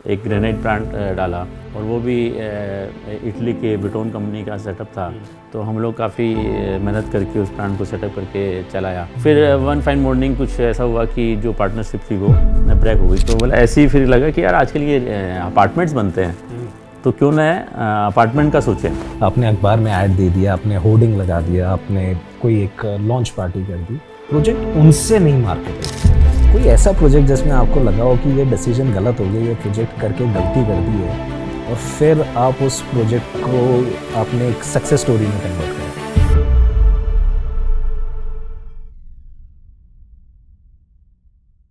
एक granite plant डाला और वो भी इटली के ब्रिटोन कंपनी का सेटअप था। तो हम लोग काफ़ी मेहनत करके उस प्लांट को सेटअप करके चलाया। फिर वन फाइन मॉर्निंग कुछ ऐसा हुआ कि जो पार्टनरशिप थी वो ब्रेक हो गई। तो बोला ऐसे ही फिर लगा कि यार आजकल ये अपार्टमेंट्स बनते हैं तो क्यों ना अपार्टमेंट का सोचें। आपने अखबार में ऐड दे दिया, आपने होर्डिंग लगा दिया, आपने कोई एक लॉन्च पार्टी कर दी, प्रोजेक्ट उनसे नहीं मार्केट है। कोई ऐसा प्रोजेक्ट जिसमें आपको लगा हो कि ये डिसीजन गलत हो गया, ये प्रोजेक्ट करके गलती कर दी है और फिर आप उस प्रोजेक्ट को आपने एक सक्सेस स्टोरी में कन्वर्ट किया।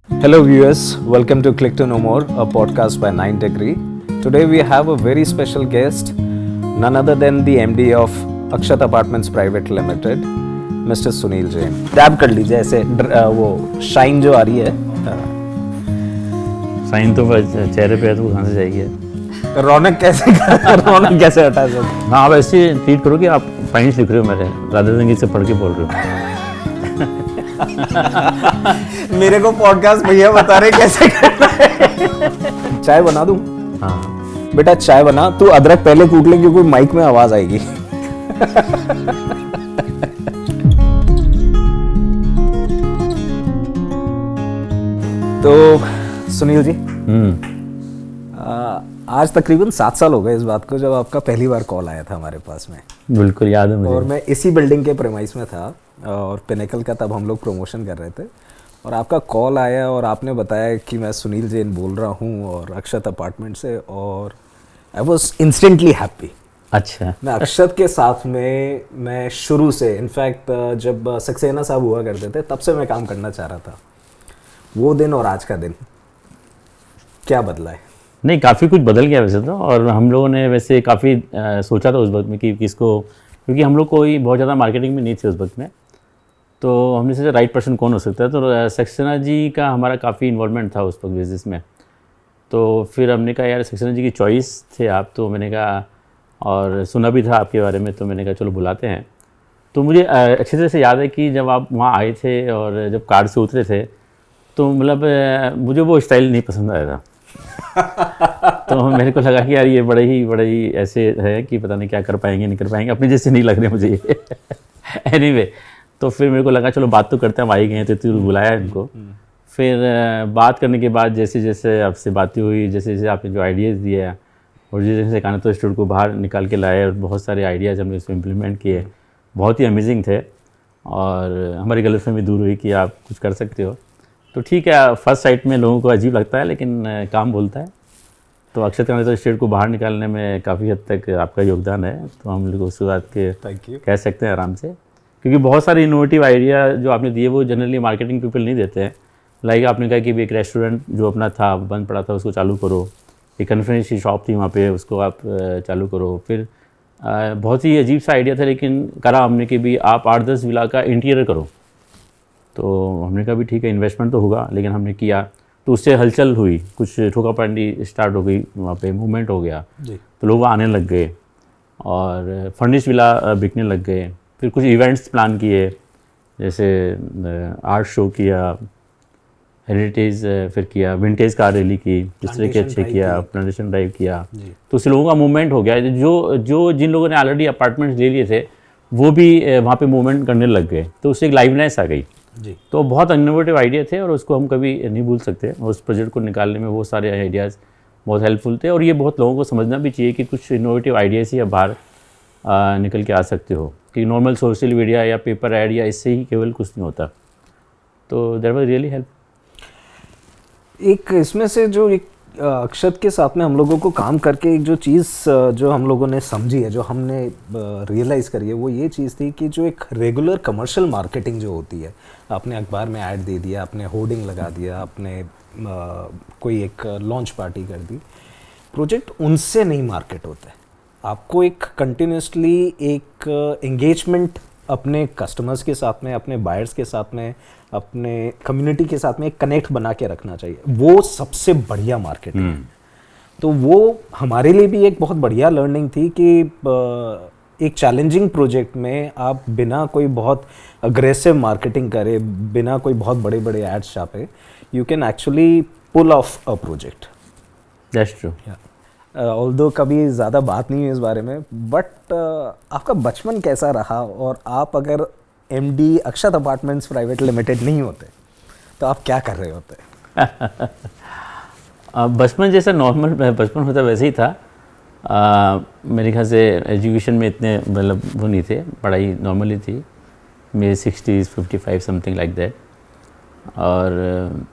Hello viewers, welcome to Click to Know More, a podcast by 9 Degree. Today we have a very special guest, none other than the MD of Akshat Apartments Private Limited, Mr. Sunil Jain. Tap कर लीजिए ऐसे वो shine जो आ रही है, sign तो चेहरे पे है तो कहाँ से जाएगी। रौनक कैसे हटा सकते। हाँ, आप ऐसे ट्रीट करो कि आप फाइनेंस लिख रहे हो मेरे, रादर देन से पढ़ के बोल रहे हो। मेरे को पॉडकास्ट भैया बता रहे कैसे करना है। चाय बना दूं? हाँ बेटा चाय बना, तू अदरक पहले कूट ले क्योंकि माइक में आवाज आएगी। तो सुनील जी, आज तकरीबन 7 साल हो गए इस बात को जब आपका पहली बार कॉल आया था हमारे पास में। बिल्कुल याद है मुझे। और मैं इसी बिल्डिंग के प्रेमाइस में था और पिनेकल का तब हम लोग प्रमोशन कर रहे थे और आपका कॉल आया और आपने बताया कि मैं सुनील जैन बोल रहा हूँ और अक्षत अपार्टमेंट से, और आई वॉज इंस्टेंटली हैप्पी। अच्छा, मैं अक्षत के साथ में मैं शुरू से, इनफैक्ट जब सक्सेना साहब हुआ करते थे तब से मैं काम करना चाह रहा था। वो दिन और आज का दिन क्या बदला है? नहीं काफ़ी कुछ बदल गया वैसे तो। और हम लोगों ने वैसे काफ़ी सोचा था उस वक्त में कि किसको, क्योंकि हम लोग कोई बहुत ज़्यादा मार्केटिंग में नहीं थे उस वक्त में, तो हमने सोचा राइट पर्सन कौन हो सकता है। तो सक्सेना जी का हमारा काफ़ी इन्वॉल्वमेंट था उस वक्त बिजनेस में। तो फिर हमने कहा यार सक्सेना जी की चॉइस थे आप, तो मैंने कहा, और सुना भी था आपके बारे में, तो मैंने कहा चलो बुलाते हैं। तो मुझे अच्छी तरह से याद है कि जब आप वहाँ आए थे और जब कार से उतरे थे तो मतलब मुझे वो स्टाइल नहीं पसंद आया था। तो मेरे को लगा कि यार ये बड़े ही ऐसे है कि पता नहीं क्या कर पाएंगे नहीं कर पाएंगे, अपने जैसे नहीं लग रहे मुझे ये। एनीवे, तो फिर मेरे को लगा चलो बात तो करते हैं, हम आ ही गए तो तू बुलाया इनको। फिर बात करने के बाद जैसे जैसे आपसे बातें हुई, जैसे जैसे आपने जो आइडियाज़ दिए और जैसे जैसे काना तो स्टूडियो को बाहर निकाल के लाए और बहुत सारे आइडियाज़ हमने इसमें इम्प्लीमेंट किए, बहुत ही अमेजिंग थे। और हमारी गलतफहमी दूर हुई कि आप कुछ कर सकते हो। तो ठीक है, फर्स्ट साइट में लोगों को अजीब लगता है लेकिन काम बोलता है। तो अक्षत काना स्टेट को बाहर निकालने में काफ़ी हद तक आपका योगदान है, तो हम लोग उस बात के कह सकते हैं आराम से, क्योंकि बहुत सारे इनोवेटिव आइडिया जो आपने दिए वो जनरली मार्केटिंग पीपल नहीं देते हैं। लाइक आपने कहा कि एक रेस्टोरेंट जो अपना था बंद पड़ा था उसको चालू करो, एक कन्फेक्शनरी की शॉप थी वहाँ पे उसको आप चालू करो। फिर बहुत ही अजीब सा आइडिया था लेकिन करा हमने कि भी आप 8-10 विला का इंटीरियर करो। तो हमने कहा भी ठीक है, इन्वेस्टमेंट तो होगा, लेकिन हमने किया तो उससे हलचल हुई, कुछ ठोका पांडी स्टार्ट हो गई, वहाँ पे मूवमेंट हो गया जी। तो लोग आने लग गए और फर्निश विला बिकने लग गए। फिर कुछ इवेंट्स प्लान किए, जैसे आर्ट शो किया, हेरिटेज फिर किया, विंटेज कार रैली की, इस तरह के अच्छे किया, प्लांटेशन ड्राइव किया। तो उससे लोगों का मूवमेंट हो गया। जो जिन लोगों ने ऑलरेडी अपार्टमेंट्स ले लिए थे वो भी वहाँ पे मूवमेंट करने लग गए, तो उससे एक लाइवनेस आ गई जी। तो बहुत इनोवेटिव आइडिया थे और उसको हम कभी नहीं भूल सकते। उस प्रोजेक्ट को निकालने में वो सारे आइडियाज़ बहुत हेल्पफुल थे। और ये बहुत लोगों को समझना भी चाहिए कि कुछ इनोवेटिव आइडियाज़ ही आप बाहर निकल के आ सकते हो, कि नॉर्मल सोशल मीडिया या पेपर ऐड या इससे ही केवल कुछ नहीं होता। तो दैट वाज रियली हेल्प। एक इसमें से जो एक अक्षत के साथ में हम लोगों को काम करके एक जो चीज़ जो हम लोगों ने समझी है, जो हमने रियलाइज़ करी है, वो ये चीज़ थी कि जो एक रेगुलर कमर्शियल मार्केटिंग जो होती है, आपने अखबार में ऐड दे दिया, आपने होर्डिंग लगा दिया, आपने कोई एक लॉन्च पार्टी कर दी, प्रोजेक्ट उनसे नहीं मार्केट होता है। आपको एक कंटिन्यूसली एक एंगेजमेंट अपने कस्टमर्स के साथ में, अपने बायर्स के साथ में, अपने कम्युनिटी के साथ में एक कनेक्ट बना के रखना चाहिए। वो सबसे बढ़िया मार्केट है। तो वो हमारे लिए भी एक बहुत बढ़िया लर्निंग थी कि एक चैलेंजिंग प्रोजेक्ट में आप बिना कोई बहुत अग्रेसिव मार्केटिंग करे, बिना कोई बहुत बड़े बड़े एड्स छापे, you can actually pull off a project. That's true. Although कभी ज़्यादा बात नहीं हुई इस बारे में, बट आपका बचपन कैसा रहा, और आप अगर एमडी अक्षत अपार्टमेंट्स प्राइवेट लिमिटेड नहीं होते तो आप क्या कर रहे होते? बचपन जैसा नॉर्मल बचपन होता वैसे ही था। मेरे ख्याल से एजुकेशन में इतने मतलब वो नहीं थे, पढ़ाई नॉर्मली थी, मेरे 60s 55 समथिंग लाइक दैट। और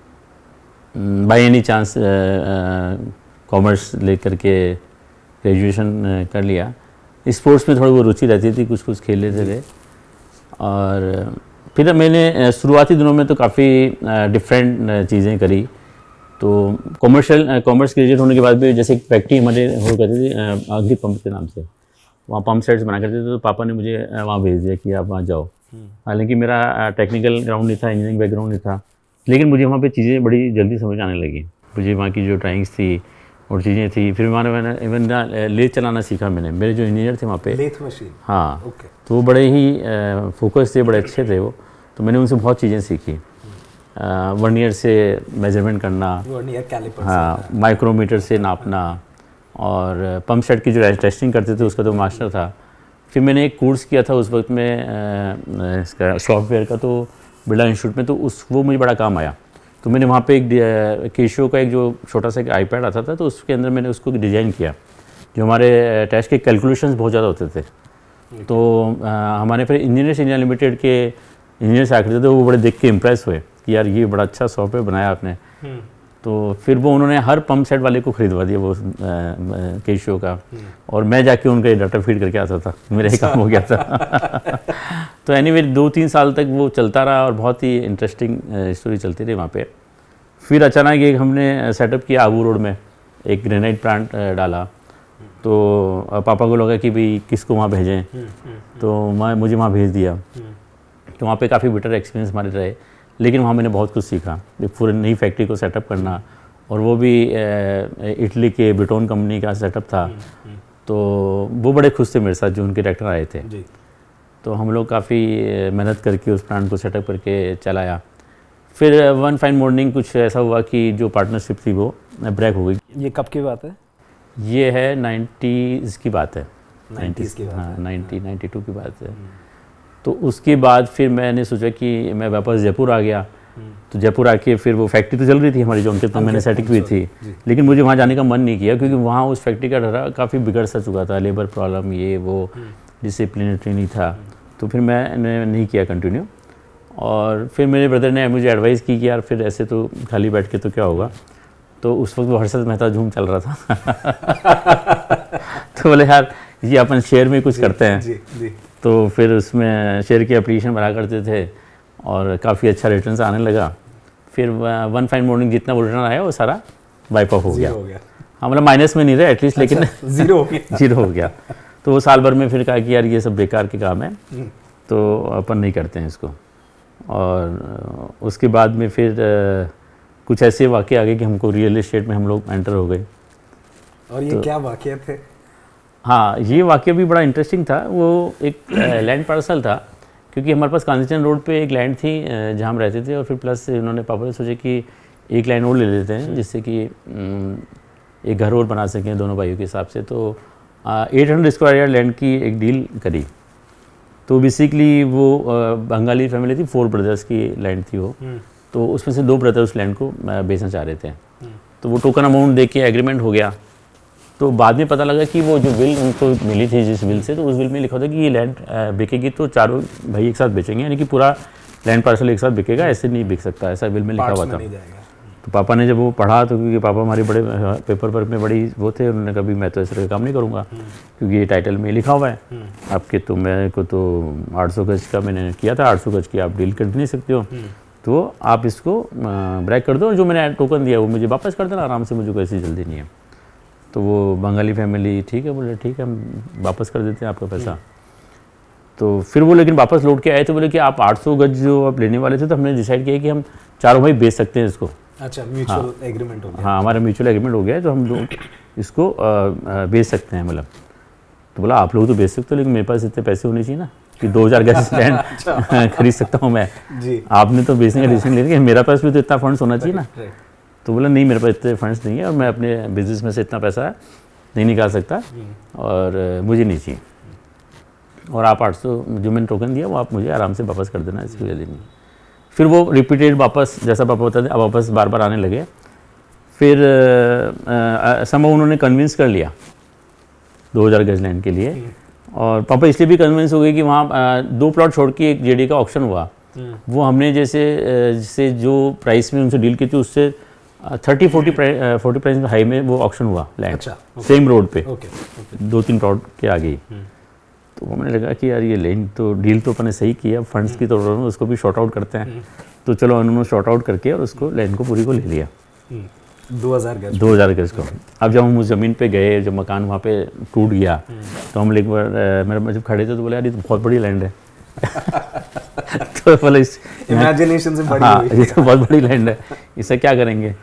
बाय एनी चांस कॉमर्स लेकर के ग्रेजुएशन कर लिया। स्पोर्ट्स में थोड़ी वो रुचि रहती थी, कुछ कुछ खेल लेते थे। और फिर मैंने शुरुआती दिनों में तो काफ़ी डिफरेंट चीज़ें करी। तो कॉमर्स ग्रेजुएट होने के बाद भी जैसे एक फैक्ट्री हमारे हो करती थी अग्नि पंप के नाम से, वहाँ पंप सेट्स बना करते थे, तो पापा ने मुझे वहाँ भेज दिया कि आप वहाँ जाओ। हालांकि मेरा टेक्निकल ग्राउंड नहीं था, इंजीनियरिंग बैकग्राउंड नहीं था, लेकिन मुझे वहाँ पे चीज़ें बड़ी जल्दी समझ आने लगी। मुझे वहाँ की जो ड्राइंग्स थी और चीज़ें थी, फिर मैंने इवन लेथ चलाना सीखा मैंने। मेरे जो इंजीनियर थे वहाँ पे, लेथ मशीन, हाँ ओके, तो वो बड़े ही फोकस थे, बड़े अच्छे थे वो। तो मैंने उनसे बहुत चीज़ें सीखी। वर्नियर से मेजरमेंट करना, वर्नियर कैलिपर, हाँ, माइक्रोमीटर से नापना, और पंप सेट की जो टेस्टिंग करते थे उसका तो मास्टर था। फिर मैंने एक कोर्स किया था उस वक्त में इसका सॉफ्टवेयर का, तो बिरला इंस्टीट्यूट में, तो वो मुझे बड़ा काम आया। तो मैंने वहाँ पे एक केशियो का एक जो छोटा सा एक आईपैड आता था, तो उसके अंदर मैंने उसको डिज़ाइन किया। जो हमारे टेस्ट के कैलकुलेशंस बहुत ज़्यादा होते थे, तो हमारे फिर इंजीनियर लिमिटेड के इंजीनियर्स आकर थे, तो वो बड़े देख के इम्प्रेस हुए कि यार ये बड़ा अच्छा सॉफ्टवेयर बनाया आपने। तो फिर वो उन्होंने हर पंप सेट वाले को खरीदवा दिया वो केशियो का, और मैं जाके उनका डाटा फीड करके आता था, मेरा ही काम हो गया था। तो एनीवे 2-3 साल तक वो चलता रहा और बहुत ही इंटरेस्टिंग स्टोरी चलती रही वहाँ पे। फिर अचानक एक हमने सेटअप किया आबू रोड में, एक ग्रेनाइट प्लांट डाला। तो पापा को लगा कि भाई किसको वहाँ भेजें, तो मुझे वहाँ भेज दिया। तो वहाँ पे काफ़ी बेटर एक्सपीरियंस हमारे रहे, लेकिन वहाँ मैंने बहुत कुछ सीखा। एक पूरी नई फैक्ट्री को सेटअप करना, और वो भी इटली के ब्रिटोन कंपनी का सेटअप था। तो वो बड़े खुश थे मेरे साथ जो उनके डायरेक्टर आए थे। तो हम लोग काफ़ी मेहनत करके उस प्लांट को सेटअप करके चलाया। फिर वन फाइन मॉर्निंग कुछ ऐसा हुआ कि जो पार्टनरशिप थी वो ब्रेक हो गई। ये कब की बात है? ये है 90s की बात है, 90s की बात है, हाँ 92 की बात है। तो उसके बाद फिर मैंने सोचा कि मैं वापस जयपुर आ गया। तो जयपुर आके फिर वो फैक्ट्री तो चल रही थी हमारी जो उनके, तो मैंने सेटिंग हुई थी, लेकिन मुझे वहाँ जाने का मन नहीं किया, क्योंकि वहाँ उस फैक्ट्री का ढरा काफ़ी बिगड़ सा चुका था, लेबर प्रॉब्लम ये वो, डिसिप्लिनरी नहीं था। तो फिर मैंने नहीं किया कंटिन्यू। और फिर मेरे ब्रदर ने मुझे एडवाइस की कि यार फिर ऐसे तो खाली बैठ के तो क्या होगा। तो उस वक्त वो हर्षद मेहता झूम चल रहा था। तो बोले यार ये अपन शेयर में कुछ करते हैं। तो फिर उसमें शेयर की एप्लीकेशन भरा करते थे, और काफ़ी अच्छा रिटर्न आने लगा। फिर वन फाइन मॉर्निंग जितना वो रिटर्न आया वो सारा वाइप ऑफ हो गया। हाँ मतलब माइनस में नहीं रहा एटलीस्ट, लेकिन जीरो हो गया। जीरो हो गया। तो वो साल भर में फिर कहा कि यार ये सब बेकार के काम है, तो अपन नहीं करते हैं इसको। और उसके बाद में फिर कुछ ऐसे वाक़े आ गए कि हमको रियल एस्टेट में हम लोग एंटर हो गए। और ये क्या वाक़या थे? हाँ, ये वाक़या भी बड़ा इंटरेस्टिंग था। वो एक लैंड पार्सल था, क्योंकि हमारे पास कांजीचंद रोड पे एक लैंड थी जहाँ हम रहते थे, और फिर प्लस उन्होंने पापा ने सोचे कि एक लैंड और ले लेते हैं, जिससे कि एक घर और बना सकें दोनों भाइयों के हिसाब से। तो 800 स्क्वायर यार्ड लैंड की एक डील करी। तो बेसिकली वो बंगाली फैमिली थी, 4 ब्रदर्स की लैंड थी वो। तो उसमें से 2 ब्रदर उस लैंड को बेचना चाह रहे थे। तो वो टोकन अमाउंट दे के एग्रीमेंट हो गया। तो बाद में पता लगा कि वो जो विल उनको मिली थी जिस विल से, तो उस विल में लिखा था कि ये लैंड बिकेगी तो चारों भाई एक साथ बेचेंगे, यानी कि पूरा लैंड पार्सल एक साथ बिकेगा, ऐसे नहीं बिक सकता, ऐसा विल में लिखा हुआ था। तो पापा ने जब वो पढ़ा, तो क्योंकि पापा हमारे बड़े पेपर वर्क में बड़ी वो थे, उन्होंने कभी मैं तो ऐसे काम नहीं करूँगा, क्योंकि ये टाइटल में लिखा हुआ है आपके। तो मेरे को तो 800 गज का मैंने किया था, 800 गज की आप डील कर नहीं सकते हो, तो आप इसको ब्रेक कर दो, जो मैंने टोकन दिया वो मुझे वापस कर देना आराम से, मुझे कोई ऐसी जल्दी नहीं है। तो वो बंगाली फैमिली ठीक है, बोले ठीक है हम वापस कर देते हैं आपका पैसा। तो फिर वो लेकिन वापस लौट के आए थे, बोले कि आप 800 गज जो आप लेने वाले थे, तो हमने डिसाइड किया कि हम चारों भाई बेच सकते हैं इसको। अच्छा, म्यूचुअल एग्रीमेंट हो गया। हाँ, हमारा म्यूचुअल एग्रीमेंट हो गया है, तो हम लोग इसको बेच सकते हैं। मतलब तो बोला आप लोग तो बेच सकते हो, लेकिन मेरे पास इतने पैसे होने चाहिए ना कि 2000 गज लैंड खरीद सकता हूँ मैं। जी। आपने तो बेचने का डिसीजन ले लिया, मेरा पास भी तो इतना फंड्स होना चाहिए ना। तो तो बोला नहीं, मेरे पास इतने फंड्स नहीं है और मैं अपने बिजनेस में से इतना पैसा नहीं निकाल सकता और मुझे नहीं चाहिए, और आप 800 जो मैंने टोकन दिया वो आप मुझे आराम से वापस कर देना, इसकी जल्दी नहीं। फिर वो रिपीटेड वापस, जैसा पापा बताते अब वापस बार बार आने लगे। फिर संभव उन्होंने कन्विंस कर लिया 2000 गज लैंड के लिए, और पापा इसलिए भी कन्विंस हो गए कि वहाँ 2 प्लॉट छोड़ के एक जेडी का ऑक्शन हुआ, वो हमने जैसे जो प्राइस में उनसे डील की थी उससे 30-40 प्राइस हाई में वो ऑक्शन हुआ लैंड। अच्छा, सेम रोड पे, ओके 2-3 प्लॉट के आगे ही। तो हमें लगा कि यार ये लैंड तो डील तो अपने सही किया, फंड्स की तो उसको भी शॉर्ट आउट करते हैं। तो चलो उन्होंने शॉर्ट आउट करके और उसको लैंड को पूरी को ले लिया 2000 गज को। अब जब हम उस ज़मीन पे गए, जब मकान वहाँ पे टूट गया, तो हम एक बार मेरे जब खड़े थे तो बोले यार ये तो बहुत बड़ी लैंड है। तो बोले इमेजिनेशन से बड़ी हाँ, ये तो बहुत बड़ी लैंड है, इसे क्या करेंगे।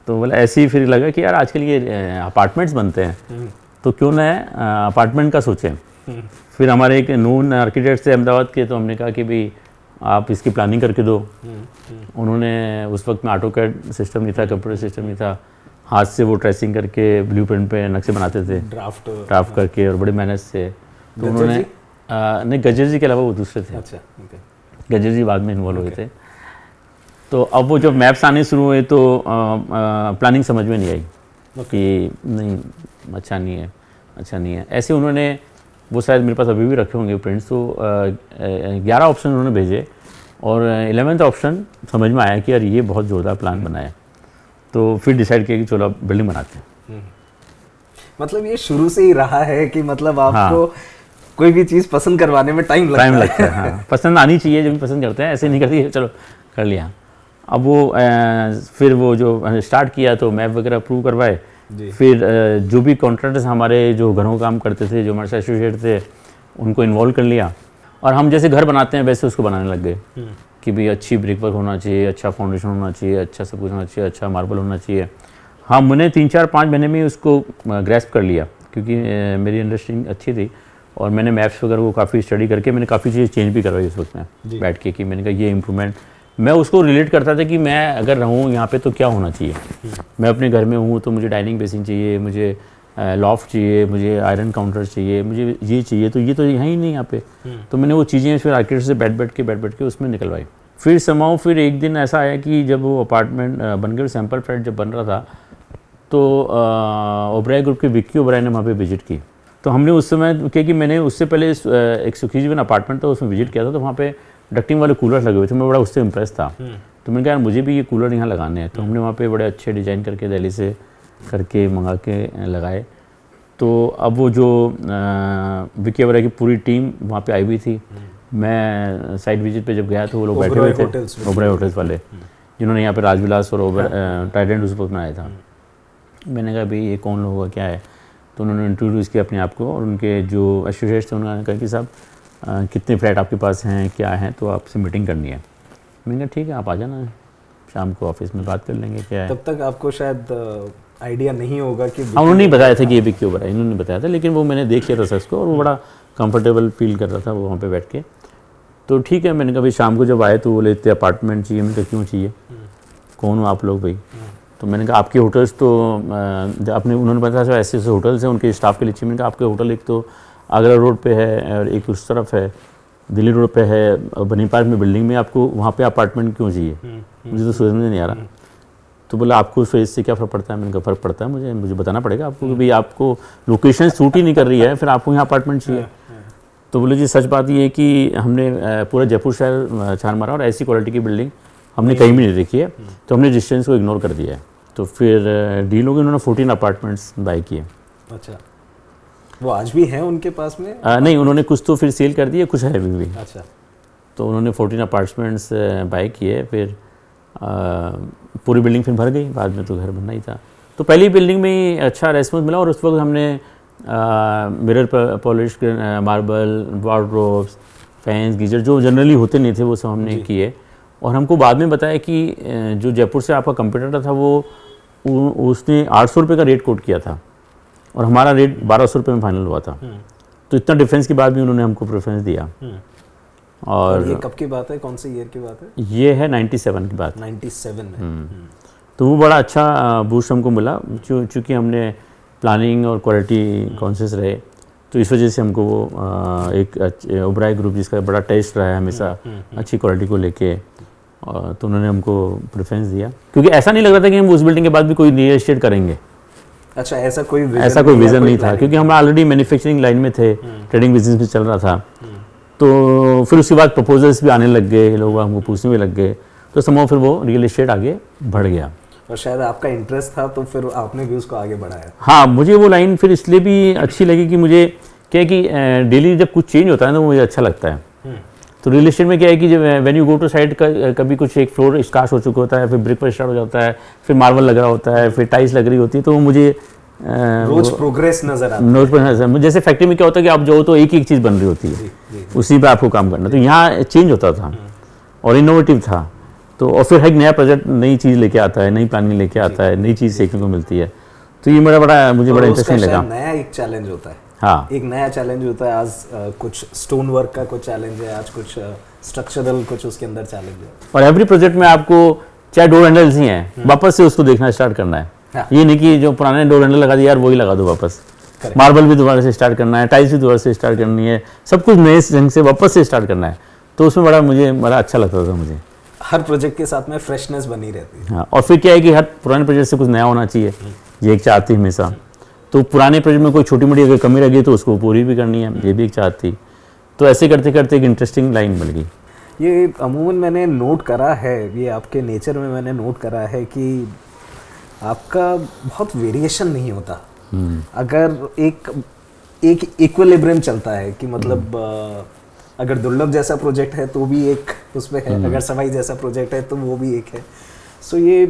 तो बोले ऐसे ही फिर लगा कि यार आजकल ये अपार्टमेंट्स बनते हैं तो क्यों ना अपार्टमेंट का सोचें। फिर हमारे एक नून आर्किटेक्ट थे अहमदाबाद के, तो हमने कहा कि भाई आप इसकी प्लानिंग करके दो। उन्होंने उस वक्त में ऑटोकैड सिस्टम नहीं था, कंप्यूटर सिस्टम नहीं था, हाथ से वो ट्रेसिंग करके ब्लूप्रिंट पे नक्शे बनाते थे, ड्राफ्ट करके, और बड़ी मेहनत से। तो उन्होंने नहीं, गज्जर जी के अलावा वो दूसरे थे। अच्छा, गज्जर जी बाद में इन्वॉल्व हुए थे। तो अब वो जब मैप्स आने शुरू हुए तो प्लानिंग समझ में नहीं आई कि नहीं अच्छा नहीं है। ऐसे उन्होंने, वो शायद मेरे पास अभी भी रखे होंगे प्रिंट्स, तो 11 ऑप्शन उन्होंने भेजे और 11th ऑप्शन समझ में आया कि यार ये बहुत ज़ोरदार प्लान बनाया। तो फिर डिसाइड किया कि चलो अब बिल्डिंग बनाते हैं। मतलब ये शुरू से ही रहा है कि मतलब आपको कोई भी चीज़ पसंद करवाने में टाइम लगता है। हाँ, पसंद आनी चाहिए, जो भी पसंद करते हैं, ऐसे नहीं करती चलो कर लिया। अब वो फिर वो जो स्टार्ट किया तो मैप वगैरह अप्रूव करवाए। फिर जो भी कॉन्ट्रैक्टर्स हमारे जो घरों का काम करते थे, जो हमारे साथ एसोसिएट थे, उनको इन्वॉल्व कर लिया, और हम जैसे घर बनाते हैं वैसे उसको बनाने लग गए कि भाई अच्छी ब्रिक वर्क होना चाहिए, अच्छा फाउंडेशन होना चाहिए, अच्छा सब कुछ होना चाहिए, अच्छा मार्बल होना चाहिए। हाँ, मैंने 3-4-5 महीने में उसको ग्रैस्प कर लिया, क्योंकि मेरी अंडरस्टैंडिंग अच्छी थी और मैंने मैप्स वगैरह को काफ़ी स्टडी करके मैंने काफ़ी चीज़ें चेंज भी करवाई उस वक्त में बैठ के, कि मैंने कहा ये इम्प्रूवमेंट, मैं उसको रिलेट करता था कि मैं अगर रहूँ यहाँ पे तो क्या होना चाहिए। मैं अपने घर में हूँ तो मुझे डाइनिंग बेसिन चाहिए, मुझे लॉफ्ट चाहिए, मुझे आयरन काउंटर चाहिए, मुझे ये चाहिए, तो ये तो यहाँ ही नहीं यहाँ पे। तो मैंने वो चीज़ें फिर आर्किटेक्ट से बैठ के उसमें निकलवाई। फिर समाओ फिर एक दिन ऐसा आया कि जब वो अपार्टमेंट बन गए, सैम्पल फ्लैट जब बन रहा था, तो ओबराय ग्रुप के विक्की ओबराय ने वहाँ पे विजिट की। तो हमने उस समय, क्योंकि मैंने उससे पहले एक सुखी जीवन अपार्टमेंट था उसमें विजिट किया था, तो वहाँ पे डक्टिंग वाले कूलर लगे हुए थे, मैं बड़ा उससे इम्प्रेस था। तो मैंने कहा यार मुझे भी ये कूलर यहाँ लगाने हैं। तो हमने वहाँ पे बड़े अच्छे डिज़ाइन करके दिल्ली से करके मंगा के लगाए। तो अब वो जो विक्की ओबराय की पूरी टीम वहाँ पे आई हुई थी। मैं साइट विजिट पे जब गया तो वो लोग बैठे हुए थे, ओबराय होटल्स वाले, जिन्होंने यहाँ पे राजविलास और ट्राइडेंट उस वक्त बनाया था। मैंने कहा भाई ये कौन लोग होगा, क्या है। तो उन्होंने इंट्रोड्यूस किया अपने आप को, और उनके जो एसोसिएट्स थे उन्होंने कहा कि साहब कितने फ्लैट आपके पास हैं, क्या हैं, तो आपसे मीटिंग करनी है। मैंने कहा ठीक है आप आ जाना, शाम को ऑफिस में बात कर लेंगे क्या है। तब तक आपको शायद आइडिया नहीं होगा कि हाँ, उन्होंने बताया था कि ये विक्की ओबराय, इन्होंने बताया था, लेकिन वो मैंने देख लिया था सच को, और वो बड़ा कंफर्टेबल फील कर रहा था वो वहाँ पे बैठ के। तो ठीक है, मैंने कहा भाई शाम को जब आए तो बोले इतने अपार्टमेंट चाहिए। मैंने कहा क्यों चाहिए, कौन हो आप लोग भाई। तो मैंने कहा आपके होटल्स तो अपने, उन्होंने बताया ऐसे ऐसे होटल्स हैं उनके स्टाफ के लिए चाहिए। मैंने कहा आपके होटल एक तो आगरा रोड पे है और एक उस तरफ है, दिल्ली रोड पे है, बनी पार्क में बिल्डिंग में, आपको वहाँ पे अपार्टमेंट क्यों चाहिए। मुझे तो समझ में नहीं आ रहा। तो बोला आपको उस फेज से क्या फ़र्क पड़ता है। मैंने कहा फ़र्क पड़ता है मुझे बताना पड़ेगा आपको कि भाई आपको लोकेशन सूट ही नहीं कर रही है, फिर आपको यहाँ अपार्टमेंट चाहिए। तो बोले जी सच बात ये है कि हमने पूरा जयपुर शहर छान मारा और ऐसी क्वालिटी की बिल्डिंग हमने कहीं भी नहीं देखी है, तो हमने डिस्टेंस को इग्नोर कर दिया है। तो फिर डील हो गई, उन्होंने 14 अपार्टमेंट्स बाय किए। अच्छा, वो आज भी हैं उनके पास में? नहीं, उन्होंने कुछ तो फिर सेल कर दिए, कुछ है अभी भी। अच्छा, तो उन्होंने 14 अपार्टमेंट्स बाय किए। फिर पूरी बिल्डिंग फिर भर गई, बाद में तो घर बनना ही था। तो पहली बिल्डिंग में अच्छा रेस्पॉन्स मिला, और उस वक्त हमने mirror polish marble, wardrobes, fans, geyser जो जनरली होते नहीं थे वो सब हमने किए। और हमको बाद में बताया कि जो जयपुर से आपका कंपटीटर था वो उसने 800 रुपये का रेट कोट किया था और हमारा रेट 1200 रुपये में फाइनल हुआ था। तो इतना डिफरेंस के बाद भी उन्होंने हमको प्रेफरेंस दिया। और ये कब की बात है, कौन से ईयर की बात है? ये है 97 की बात। 97 में। तो वो बड़ा अच्छा बूस्ट हमको मिला, चूँकि हमने प्लानिंग और क्वालिटी कॉन्शियस रहे, तो इस वजह से हमको वो एक ओबराय ग्रुप जिसका बड़ा टेस्ट रहा है हमेशा अच्छी क्वालिटी को लेके, तो उन्होंने हमको प्रेफरेंस दिया, क्योंकि ऐसा नहीं लग रहा था कि हम उस बिल्डिंग के बाद भी कोई रियल एस्टेट करेंगे। अच्छा, ऐसा कोई विज़न नहीं था, क्योंकि हम ऑलरेडी मैन्युफैक्चरिंग लाइन में थे, ट्रेडिंग बिजनेस में चल रहा था। तो फिर उसके बाद प्रपोजल्स भी आने लग गए, लोग हमको पूछने भी लग गए, तो समझो फिर वो रियल एस्टेट आगे बढ़ गया। और शायद आपका इंटरेस्ट था तो फिर आपने भी उसको आगे बढ़ाया। हाँ, मुझे वो लाइन फिर इसलिए भी अच्छी लगी कि मुझे क्या है कि डेली जब कुछ चेंज होता है ना, तो मुझे अच्छा लगता है। तो रियल एस्टेट में क्या है कि जब when you go to site का कभी कुछ एक फ्लोर स्टार्ट हो चुका होता है, फिर ब्रिक पर स्टार्ट हो जाता है, फिर मार्बल लग रहा होता है, फिर टाइल्स लग रही होती है, तो मुझे रोज प्रोग्रेस नजर आता है। जैसे फैक्ट्री में क्या होता है कि आप जो तो एक ही चीज़ बन रही होती है, उसी पे आपको काम करना, तो यहाँ चेंज होता था और इनोवेटिव था। तो और फिर एक नया प्रोजेक्ट नई चीज़ लेके आता है, नई प्लानिंग लेके आता है, नई चीज़ सीखने को मिलती है, तो ये मुझे बड़ा इंटरेस्टिंग लगा। नया एक चैलेंज होता है। हाँ, एक नया चैलेंज होता है। आज कुछ स्टोन वर्क का कुछ चैलेंज है, आज कुछ स्ट्रक्चरल कुछ उसके अंदर चैलेंज है। और एवरी प्रोजेक्ट में आपको चाहे डोर हैंडल्स ही हैं, वापस से उसको देखना स्टार्ट करना है। हाँ। ये नहीं कि जो पुराने डोर हैंडल लगा दिया यार वही लगा दो वापस, मार्बल भी दोबारा से स्टार्ट करना है, टाइल्स भी दोबारा से स्टार्ट करनी है, सब कुछ नए ढंग से वापस से स्टार्ट करना है। तो उसमें मुझे बड़ा अच्छा लगता था। मुझे हर प्रोजेक्ट के साथ में फ्रेशनेस बनी रहती है। हाँ, और फिर क्या है कि हर पुराने प्रोजेक्ट से कुछ नया होना चाहिए, ये एक चाहत थी हमेशा। तो पुराने प्रोजेक्ट में कोई छोटी मोटी अगर कमी रह गई तो उसको पूरी भी करनी है, ये भी एक चाहत थी। तो ऐसे करते करते एक इंटरेस्टिंग लाइन बन गई। ये अमूमन मैंने नोट करा है, ये आपके नेचर में मैंने नोट करा है कि आपका बहुत वेरिएशन नहीं होता। अगर एक इक्विलिब्रियम चलता है कि मतलब अगर दुर्लभ जैसा प्रोजेक्ट है तो भी एक उसमें है, अगर सवाई जैसा प्रोजेक्ट है तो वो भी एक है। सो ये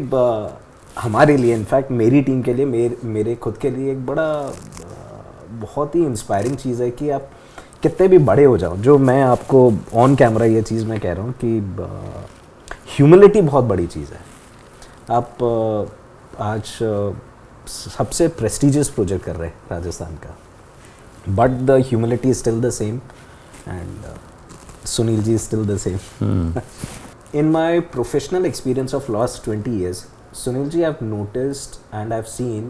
हमारे लिए, इनफैक्ट मेरी टीम के लिए, मेरे खुद के लिए एक बड़ा बहुत ही इंस्पायरिंग चीज़ है कि आप कितने भी बड़े हो जाओ। जो मैं आपको ऑन कैमरा ये चीज़ मैं कह रहा हूँ कि ह्यूमिलिटी बहुत बड़ी चीज़ है। आप आज सबसे प्रेस्टिजियस प्रोजेक्ट कर रहे हैं राजस्थान का, but the humility is still the same and Sunil ji is still the same. In my professional experience of last 20 years, Sunil ji, I've noticed and I've seen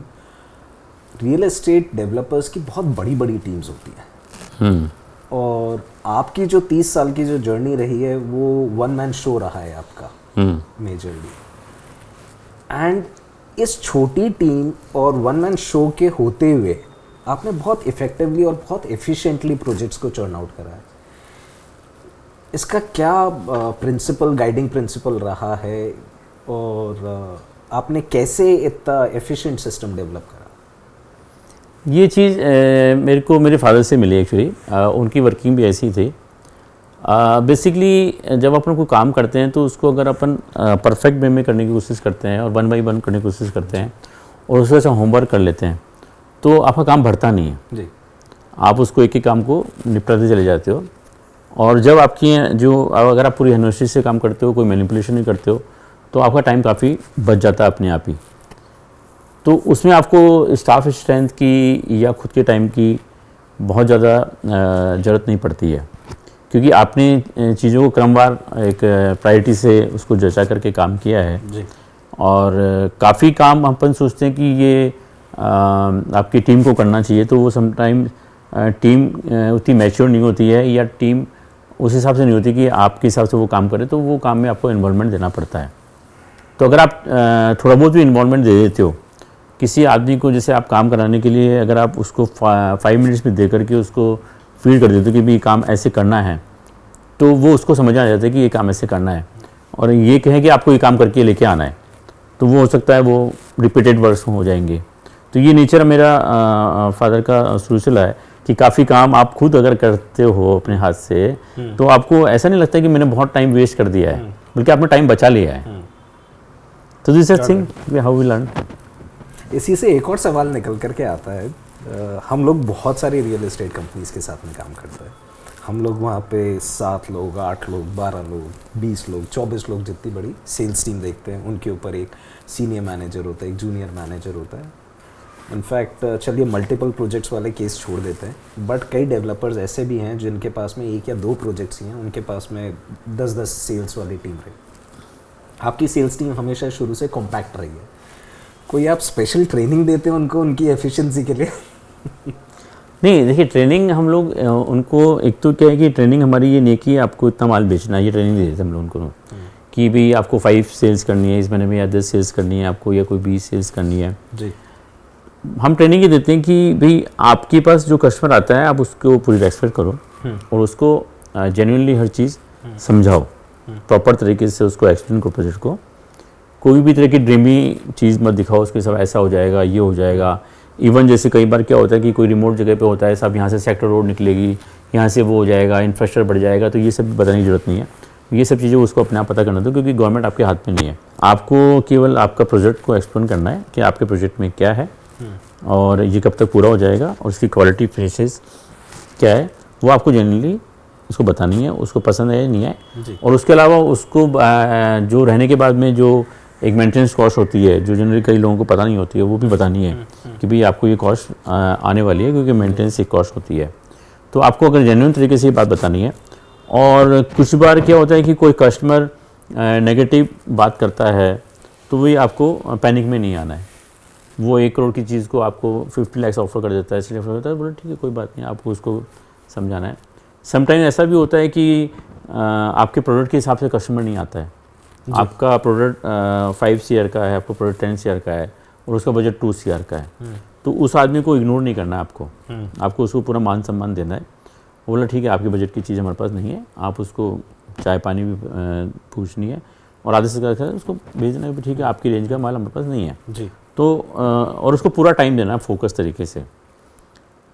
real estate developers की बहुत बड़ी teams होती हैं। और आपकी जो 30 साल की जो जर्नी रही है वो वन मैन शो रहा है आपका मेजरली। एंड इस छोटी टीम और वन मैन शो के होते हुए आपने बहुत इफेक्टिवली और बहुत एफिशिएंटली प्रोजेक्ट्स को टर्न आउट करा है। इसका क्या प्रिंसिपल, गाइडिंग प्रिंसिपल रहा है और आपने कैसे इतना एफिशिएंट सिस्टम डेवलप करा? ये चीज़ मेरे को मेरे फादर से मिली एक्चुअली। उनकी वर्किंग भी ऐसी थी। बेसिकली जब अपन कोई काम करते हैं तो उसको अगर अपन परफेक्ट वे में करने की कोशिश करते हैं और 1 by 1 करने की कोशिश करते हैं और उसके साथ होमवर्क कर लेते हैं तो आपका काम बढ़ता नहीं है जी। आप उसको एक ही काम को निपटाते चले जाते हो। और जब आपकी जो अगर आप पूरी यूनिवर्सिटी से काम करते हो, कोई मैनिपुलेशन नहीं करते हो, तो आपका टाइम काफ़ी बच जाता है अपने आप ही। तो उसमें आपको स्टाफ स्ट्रेंथ की या खुद के टाइम की बहुत ज़्यादा ज़रूरत नहीं पड़ती है, क्योंकि आपने चीज़ों को क्रमवार एक प्रायोरिटी से उसको जचा करके काम किया है जी। और काफ़ी काम अपन सोचते हैं कि ये आपकी टीम को करना चाहिए, तो वो समटाइम टीम उतनी मैच्योर नहीं होती है या टीम उस हिसाब से नहीं होती कि आपके हिसाब से वो काम करे, तो वो काम में आपको इन्वॉल्वमेंट देना पड़ता है। तो अगर आप थोड़ा बहुत भी इन्वॉल्वमेंट दे देते हो किसी आदमी को, जैसे आप काम कराने के लिए अगर आप उसको 5 मिनट्स में दे करके उसको फीड कर देते हो कि भी काम ऐसे करना है, तो वो उसको समझ आ जाता है कि ये काम ऐसे करना है और ये कहें कि आपको ये काम करके लेके आना है, तो वो हो सकता है वो रिपीटेड वर्क्स हो जाएंगे। तो ये नेचर मेरा फादर का शुरू से रहा है कि काफ़ी काम आप खुद अगर करते हो अपने हाथ से तो आपको ऐसा नहीं लगता कि मैंने बहुत टाइम वेस्ट कर दिया है, बल्कि आपने टाइम बचा लिया है। तो this is thing how we learn. इसी से एक और सवाल निकल करके आता है। हम लोग बहुत सारी रियल एस्टेट कंपनीज के साथ में काम करते हैं। हम लोग वहाँ पे 7 लोग, 8 लोग, 12 लोग, 20 लोग, 24 लोग जितनी बड़ी सेल्स टीम देखते हैं, उनके ऊपर एक सीनियर मैनेजर होता है, एक जूनियर मैनेजर होता है। इनफैक्ट चलिए मल्टीपल प्रोजेक्ट्स वाले केस छोड़ देते हैं, बट कई डेवलपर्स ऐसे भी हैं जिनके पास में 1 या 2 प्रोजेक्ट्स ही हैं, उनके पास में 10-10 सेल्स वाली टीम रही। आपकी सेल्स टीम हमेशा शुरू से कॉम्पैक्ट रही है, कोई आप स्पेशल ट्रेनिंग देते हैं उनको उनकी एफिशिएंसी के लिए? नहीं देखिए, ट्रेनिंग हम लोग उनको, एक तो क्या है कि ट्रेनिंग हमारी ये नहीं कि आपको इतना माल बेचना है, ये ट्रेनिंग दे देते हम लोग उनको कि भाई आपको 5 सेल्स करनी है इस महीने में, या 10 सेल्स करनी है आपको, या कोई 20 सेल्स करनी है जी। हम ट्रेनिंग ये देते हैं कि भाई आपके पास जो कस्टमर आता है आप उसको पूरी रेस्पेक्ट करो और उसको जेन्युइनली हर चीज़ समझाओ, प्रॉपर तरीके से उसको एक्सप्लेन करो प्रोजेक्ट को। कोई भी तरह की ड्रीमी चीज़ मत दिखाओ उसके, सब ऐसा हो जाएगा, ये हो जाएगा। इवन जैसे कई बार क्या होता है कि कोई रिमोट जगह पे होता है, सब यहाँ से सेक्टर रोड निकलेगी, यहाँ से वो हो जाएगा, इंफ्रास्ट्रक्चर बढ़ जाएगा, तो ये सब बताने की जरूरत नहीं है। ये सब चीज़ें उसको अपने आप पता करना दो, क्योंकि गवर्नमेंट आपके हाथ में नहीं है। आपको केवल आपका प्रोजेक्ट को एक्सप्लेन करना है कि आपके प्रोजेक्ट में क्या है और ये कब तक पूरा हो जाएगा और उसकी क्वालिटी फिनिशेस क्या है, वो आपको जनरली उसको बतानी है, उसको पसंद है या नहीं है। और उसके अलावा उसको जो रहने के बाद में जो एक मेंटेनेंस कॉस्ट होती है, जो जनरली कई लोगों को पता नहीं होती है, वो भी बतानी है कि भाई आपको ये कॉस्ट आने वाली है, क्योंकि मेंटेनेंस एक कॉस्ट होती है। तो आपको अगर जेन्युइन तरीके से ये बात बतानी है। और कुछ बार क्या होता है कि कोई कस्टमर नेगेटिव बात करता है, तो वही आपको पैनिक में नहीं आना है। वो 1 करोड़ की चीज़ को आपको 50 लाख ऑफर कर देता है, इसलिए ऑफर करता है, बोले ठीक है कोई बात नहीं, आपको उसको समझाना है। समटाइम ऐसा भी होता है कि आपके प्रोडक्ट के हिसाब से कस्टमर नहीं आता है। आपका प्रोडक्ट 5 CR का है, आपको प्रोडक्ट 10 CR का है और उसका बजट 2 CR का है, तो उस आदमी को इग्नोर नहीं करना है आपको उसको पूरा मान सम्मान देना है। वो बोला ठीक है आपके बजट की चीज़ हमारे पास नहीं है, आप उसको चाय पानी भी पूछनी है और आधे से ज़्यादा उसको भेजना भी, ठीक है आपकी रेंज का माल हमारे पास नहीं है जी। तो और उसको पूरा टाइम देना है फोकस तरीके से।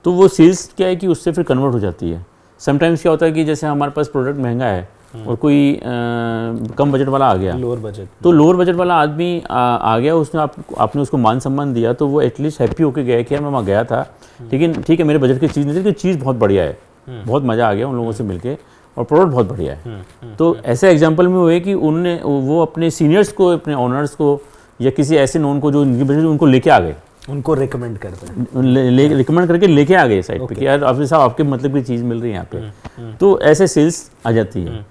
तो वो सेल्स क्या है कि उससे फिर कन्वर्ट हो जाती है। समटाइम्स क्या होता है कि जैसे हमारे पास प्रोडक्ट महंगा है और कोई कम बजट वाला आ गया, लोअर बजट, तो लोअर बजट वाला आदमी आ गया, उसने आपने उसको मान सम्मान दिया, तो वो एटलीस्ट हैप्पी होके गया कि यार मैं वहाँ गया था, लेकिन ठीक है मेरे बजट की चीज़ नहीं थी, लेकिन चीज़ बहुत बढ़िया है, बहुत मज़ा आ गया उन लोगों से मिलके और प्रोडक्ट बहुत बढ़िया है। तो ऐसे एग्जाम्पल में हुए कि उनने वो अपने सीनियर्स को, अपने ऑनर्स को या किसी ऐसे नोन को जो उनकी बजट उनको लेके आ गए, उनको रिकमेंड करते हैं, रिकमेंड करके लेके आ गए साइड पे कि यार ऑफिस साहब आपके मतलब की चीज़ मिल रही है यहाँ पे। तो ऐसे सेल्स आ जाती है।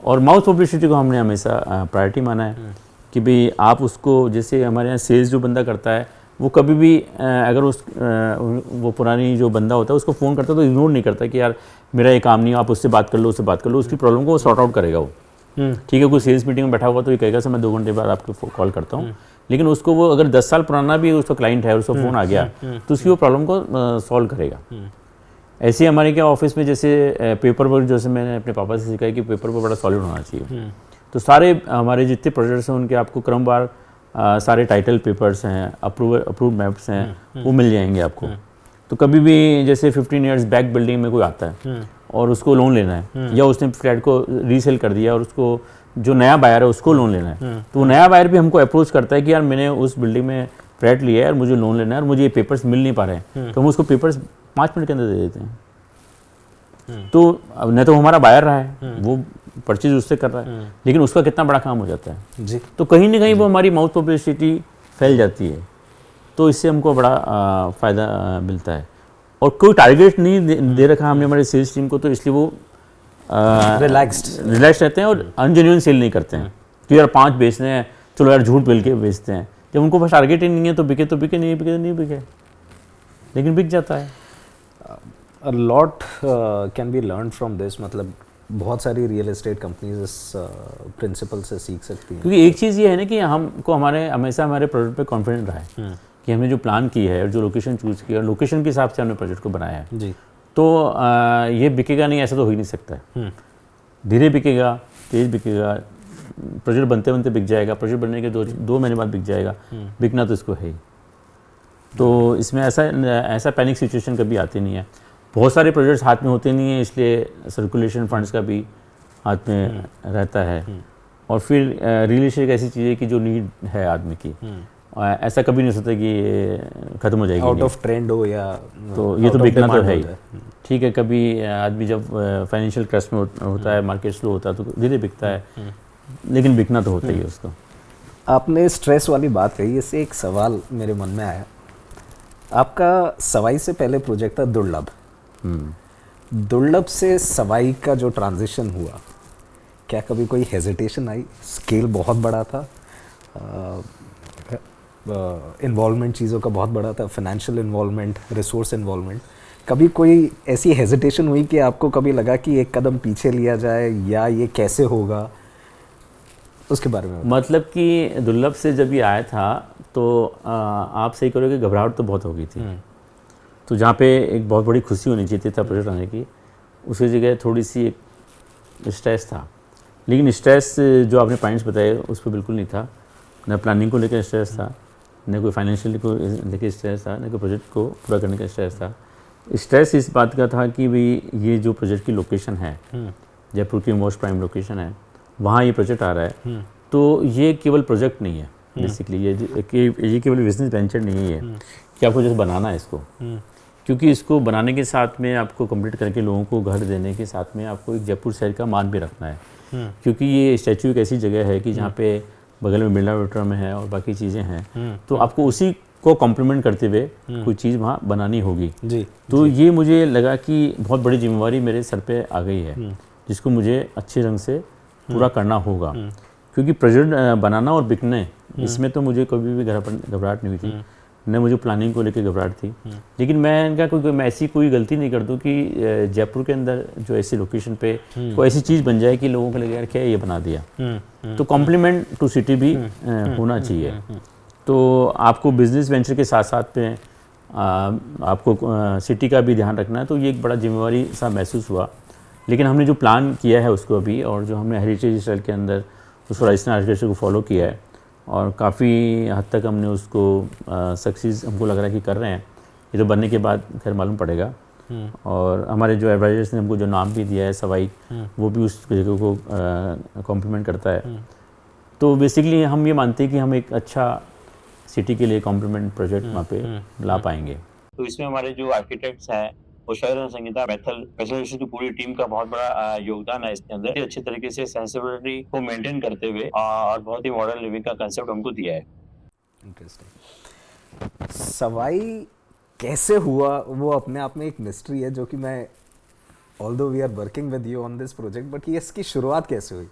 और माउथ पब्लिसिटी को हमने हमेशा प्रायोरिटी माना है कि भाई आप उसको, जैसे हमारे यहाँ सेल्स जो बंदा करता है वो कभी भी अगर वो पुरानी जो बंदा होता है उसको फ़ोन करता है तो इग्नोर नहीं करता कि यार मेरा ये काम नहीं है, आप उससे बात कर लो, उससे बात कर लो, उसकी प्रॉब्लम को वो सॉर्ट आउट करेगा वो। ठीक है, कोई सेल्स मीटिंग में बैठा हुआ तो ये कहेगा सर मैं 2 घंटे बाद आपको कॉल करता हूँ, लेकिन उसको वो अगर 10 साल पुराना भी उसका क्लाइंट है और उसका फ़ोन आ गया तो उसकी वो प्रॉब्लम को सॉल्व करेगा। ऐसे ही हमारे क्या ऑफिस में जैसे पेपर वर्क, जैसे मैंने अपने पापा से सीखा है कि पेपर वर्क बड़ा सॉलिड होना चाहिए। तो सारे हमारे जितने प्रोजेक्ट्स हैं उनके आपको क्रमवार सारे टाइटल पेपर्स हैं, अप्रूव मैप्स हैं, वो मिल जाएंगे आपको। तो कभी भी जैसे 15 ईयर्स बैक बिल्डिंग में कोई आता है और उसको लोन लेना है, या उसने फ्लैट को रीसेल कर दिया और उसको जो नया बायर है उसको लोन लेना है, तो वो नया बायर भी हमको अप्रोच करता है कि यार मैंने उस बिल्डिंग में फ्लैट लिया है और मुझे लोन लेना है और मुझे ये पेपर्स मिल नहीं पा रहे हैं, तो हम उसको पेपर्स 5 मिनट के अंदर दे देते हैं। तो न तो हमारा बायर रहा है, वो परचेज उससे कर रहा है, लेकिन उसका कितना बड़ा काम हो जाता है जी। तो कहीं ना कहीं वो हमारी माउथ पब्लिसिटी फैल जाती है, तो इससे हमको बड़ा फ़ायदा मिलता है। और कोई टारगेट नहीं दे रखा हमने हमारे सेल्स टीम को, तो इसलिए वो रिलैक्स रहते हैं और अनजेन्युइन सेल नहीं करते हैं कि यार 5 बेचने हैं, चलो यार झूठ बोल के बेचते हैं। जब उनको बस टारगेट ही नहीं है तो बिके तो बिके, नहीं बिके तो नहीं बिके, लेकिन बिक जाता है। A lot can be learned from this, मतलब बहुत सारी रियल एस्टेट कंपनीज इस प्रिंसिपल से सीख सकती हैं। क्योंकि एक चीज़ ये है ना कि हमको हमेशा हमारे प्रोजेक्ट पे कॉन्फिडेंट रहा है कि हमने जो प्लान की है और जो लोकेशन चूज़ की है और लोकेशन के हिसाब से हमने प्रोजेक्ट को बनाया है जी। तो ये बिकेगा नहीं ऐसा तो हो ही नहीं सकता है। धीरे बिकेगा, तेज़ बिकेगा, प्रोजेक्ट बनते बनते बिक जाएगा, प्रोजेक्ट बनने के 2 महीने बाद बिक जाएगा, बिकना तो इसको है ही। तो इसमें ऐसा पैनिक सिचुएशन कभी आती नहीं है। बहुत सारे प्रोजेक्ट्स हाथ में होते नहीं हैं, इसलिए सर्कुलेशन फंड्स का भी हाथ में रहता है। और फिर रियल एस्टेट ऐसी चीज़ है कि जो नीड है आदमी की, ऐसा कभी नहीं हो सकता कि ये ख़त्म हो जाएगी, आउट ऑफ ट्रेंड हो या तो ये तो बिकना तो है ही। ठीक है, कभी आदमी जब फाइनेंशियल क्रश में होता है, मार्केट स्लो होता है तो धीरे बिकता है, लेकिन बिकना तो होता ही है उसको। आपने स्ट्रेस वाली बात कही, इससे एक सवाल मेरे मन में आया। आपका सवाई से पहले प्रोजेक्ट था दुर्लभ। दुर्लभ से सवाई का जो ट्रांजिशन हुआ, क्या कभी कोई हेजिटेशन आई? स्केल बहुत बड़ा था, इन्वॉल्वमेंट चीज़ों का बहुत बड़ा था, फाइनेंशियल इन्वॉल्वमेंट, रिसोर्स इन्वॉल्वमेंट। कभी कोई ऐसी हेजिटेशन हुई कि आपको कभी लगा कि एक कदम पीछे लिया जाए या ये कैसे होगा? उसके बारे में बताओ। मतलब कि दुर्लभ से जब ये आया था तो आप सही करोगे, घबराहट तो बहुत हो गई थी। तो जहाँ पे एक बहुत बड़ी खुशी होनी चाहिए था प्रोजेक्ट आने की, उसकी जगह थोड़ी सी एक स्ट्रेस था। लेकिन स्ट्रेस जो आपने पॉइंट्स बताए उस पर बिल्कुल नहीं था। न प्लानिंग को लेकर स्ट्रेस था, न कोई फाइनेंशियल को लेकर स्ट्रेस था, न कोई प्रोजेक्ट को पूरा करने का स्ट्रेस था। स्ट्रेस इस बात का था कि भाई ये जो प्रोजेक्ट की लोकेशन है, जयपुर की मोस्ट प्राइम लोकेशन है, वहाँ ये प्रोजेक्ट आ रहा है। तो ये केवल प्रोजेक्ट नहीं है, बेसिकली ये केवल बिजनेस वेंचर नहीं है कि आपको जैसे बनाना है इसको, क्योंकि इसको बनाने के साथ में आपको कंप्लीट करके लोगों को घर देने के साथ में आपको एक जयपुर शहर का मान भी रखना है। क्योंकि ये स्टैचू एक ऐसी जगह है कि जहाँ पे बगल में बिरला वेटर में है और बाकी चीज़ें हैं, तो आपको उसी को कॉम्प्लीमेंट करते हुए कोई चीज़ वहाँ बनानी होगी जी। तो ये मुझे लगा कि बहुत बड़ी जिम्मेवारी मेरे सर पे आ गई है, जिसको मुझे अच्छे ढंग से पूरा करना होगा। क्योंकि प्रोजेक्ट बनाना और बिकने, इसमें तो मुझे कभी भी घबराहट नहीं हुई थी, न मुझे प्लानिंग को लेकर घबराहट थी। लेकिन मैं ऐसी कोई गलती नहीं कर दूं कि जयपुर के अंदर जो ऐसी लोकेशन पे कोई ऐसी चीज़ बन जाए कि लोगों को लगे यार क्या ये बना दिया। तो कॉम्प्लीमेंट टू सिटी भी होना चाहिए। तो आपको बिजनेस वेंचर के साथ साथ में आपको सिटी का भी ध्यान रखना है। तो ये एक बड़ा जिम्मेवारी सा महसूस हुआ। लेकिन हमने जो प्लान किया है उसको अभी, और जो हमने हेरिटेज स्टाइल के अंदर उसको राजस्थान आर्किटेक्चर को फॉलो किया है, और काफ़ी हद तक हमने उसको सक्सेस हमको लग रहा है कि कर रहे हैं। ये तो बनने के बाद खैर मालूम पड़ेगा। और हमारे जो एडवाइजर्स ने हमको जो नाम भी दिया है सवाई, वो भी उस जगह को कॉम्प्लीमेंट करता है। तो बेसिकली हम ये मानते हैं कि हम एक अच्छा सिटी के लिए कॉम्प्लीमेंट प्रोजेक्ट वहाँ पे ला पाएंगे। तो इसमें हमारे जो आर्किटेक्ट्स हैं, शहर और संगीता बैथल की पूरी टीम का बहुत बड़ा योगदान है इसके अंदर। अच्छे तरीके से सेंसिबिलिटी को मेंटेन करते हुए और बहुत ही मॉडर्न लिविंग का कंसेप्ट हमको दिया है। इंटरेस्टिंग। सवाई कैसे हुआ वो अपने आप में एक मिस्ट्री है, जो कि मैं although we are working with you on this project, but ये इसकी शुरुआत कैसे हुई?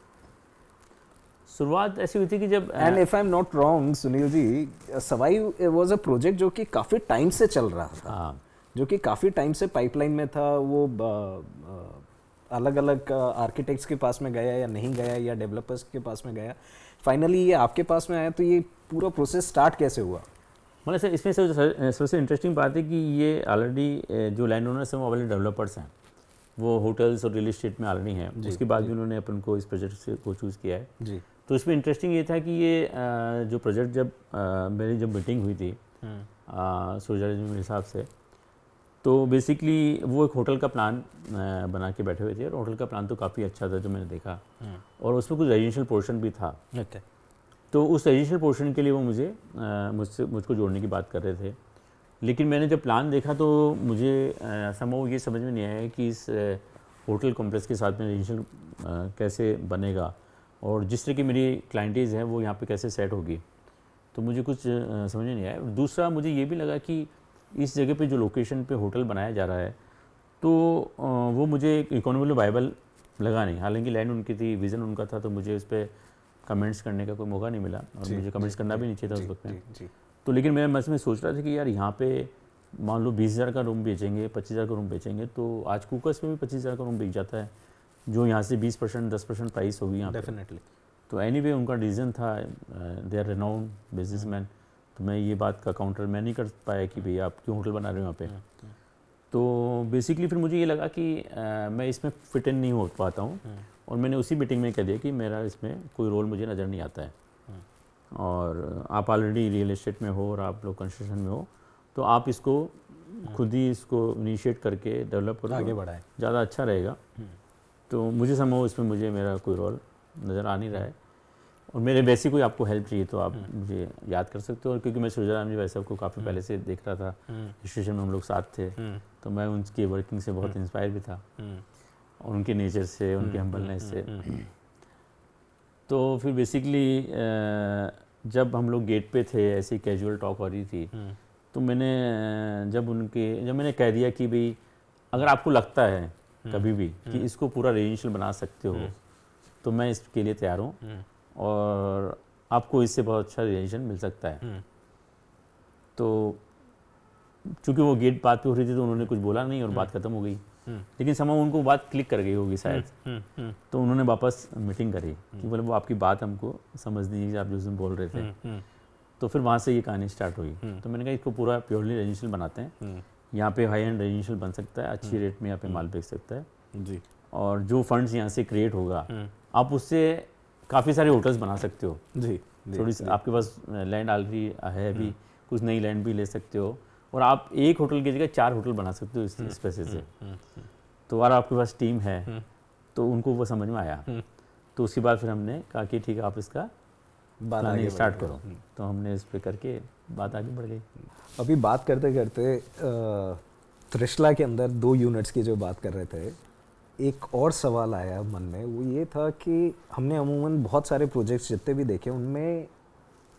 शुरुआत ऐसी हुई थी कि जब and if I am not wrong Sunil ji, Sawai was a project जो कि काफ़ी टाइम से चल रहा था, जो कि काफ़ी टाइम से पाइपलाइन में था। वो अलग अलग आर्किटेक्ट्स के पास में गया या नहीं गया, या डेवलपर्स के पास में गया, फाइनली ये आपके पास में आया। तो ये पूरा प्रोसेस स्टार्ट कैसे हुआ? मतलब सर इसमें सबसे इंटरेस्टिंग बात है कि ये ऑलरेडी जो लैंड ओनर्स हैं वो ऑलरेडी डेवलपर्स हैं, वो होटल्स और रियल इस्टेट में ऑलरेडी हैं। उसके बाद भी उन्होंने अपन को इस प्रोजेक्ट से को चूज़ किया है जी। तो इसमें इंटरेस्टिंग ये था कि ये जो प्रोजेक्ट जब मेरी जब मीटिंग हुई थी सूर्या जी मेरे हिसाब से, तो बेसिकली वो एक होटल का प्लान बना के बैठे हुए थे, और होटल का प्लान तो काफ़ी अच्छा था जो मैंने देखा, और उसमें कुछ रेजिडेंशियल पोर्शन भी था। तो उस रेजिडेंशियल पोर्शन के लिए वो मुझको जोड़ने की बात कर रहे थे। लेकिन मैंने जब प्लान देखा तो मुझे समझ ये समझ में नहीं आया कि इस होटल कॉम्प्लेक्स के साथ में रेजिडेंशियल कैसे बनेगा, और जिस तरह की मेरी क्लाइंटेज है वो यहाँ पे कैसे सेट होगी। तो मुझे कुछ समझ में नहीं आया। दूसरा मुझे ये भी लगा कि इस जगह पे जो लोकेशन पे होटल बनाया जा रहा है, तो वो मुझे इकोनॉमिकली वायबल लगा नहीं। हालांकि लैंड उनकी थी, विज़न उनका था, तो मुझे उस पर कमेंट्स करने का कोई मौका नहीं मिला, और मुझे कमेंट्स करना भी नहीं चाहिए था उस वक्त में। तो लेकिन मैं मन में सोच रहा था कि यार यहाँ पे मान लो 20,000 का रूम बेचेंगे, 25,000 का रूम बेचेंगे, तो आज कुकर्स में भी 25,000 का रूम बिक जाता है, जो यहाँ से 20% 10% प्राइस होगी यहाँ डेफिनेटली। तो एनीवे उनका डिसीजन था, दे आर रेनाउंड बिजनेसमैन। तो मैं ये बात का काउंटर मैं नहीं कर पाया कि भैया आप क्यों होटल बना रहे हो यहाँ पे। तो बेसिकली फिर मुझे ये लगा कि मैं इसमें फिट इन नहीं हो पाता हूँ, और मैंने उसी मीटिंग में कह दिया कि मेरा इसमें कोई रोल मुझे नज़र नहीं आता है, और आप ऑलरेडी रियल एस्टेट में हो और आप लोग कंस्ट्रक्शन में हो, तो आप इसको खुद ही इसको इनिशिएट करके डेवलप करो, आगे बढ़ाएं, ज़्यादा अच्छा रहेगा। तो मुझे समझो इसमें मुझे मेरा कोई रोल नज़र आ नहीं रहा है, और मेरे वैसी कोई आपको हेल्प चाहिए तो आप मुझे याद कर सकते हो। और क्योंकि मैं सुरजराम जी वैसे को काफ़ी पहले से देख रहा था, स्टेशन में हम लोग साथ थे, तो मैं उनकी वर्किंग से बहुत इंस्पायर भी था, और उनके नेचर से, उनके हम्बलनेस से। तो फिर बेसिकली जब हम लोग गेट पे थे, ऐसी कैजुअल टॉक हो रही थी, तो जब मैंने कह दिया कि भाई अगर आपको लगता है कभी भी कि इसको पूरा रेजिडेंशियल बना सकते हो, तो मैं इसके लिए तैयार हूँ और आपको इससे बहुत अच्छा रिलेशन मिल सकता है। तो चूंकि वो गेट बात पे हो रही थी तो उन्होंने कुछ बोला नहीं और बात खत्म हो गई, लेकिन समय उनको बात क्लिक कर गई होगी शायद, तो उन्होंने वापस मीटिंग करी कि बोले वो आपकी बात हमको समझ नहीं है आप जो उसमें बोल रहे थे। तो फिर वहाँ से ये कहानी स्टार्ट हुई। तो मैंने कहा इसको पूरा प्योरली रेजिडेंशियल बनाते हैं, यहाँ पे हाई एंड रेजिडेंशियल बन सकता है, अच्छी रेट में यहाँ पे माल बेच सकता है जी। और जो फंड्स यहाँ से क्रिएट होगा आप उससे काफ़ी सारे होटल्स बना सकते हो। जी थोड़ी सी आपके पास लैंड ऑलरेडी है अभी, कुछ नई लैंड भी ले सकते हो और आप एक होटल की जगह 4 होटल बना सकते हो इस पैसे से। तो अगर आपके पास टीम है तो उनको वो समझ में आया। तो उसके बाद फिर हमने कहा कि ठीक है आप इसका प्लानिंग स्टार्ट करो। तो हमने इस पे करके बात आगे बढ़ गई। अभी बात करते करते त्रिशला के अंदर 2 यूनिट्स की जो बात कर रहे थे, एक और सवाल आया मन में, वो ये था कि हमने अमूमन बहुत सारे प्रोजेक्ट्स जितने भी देखे उनमें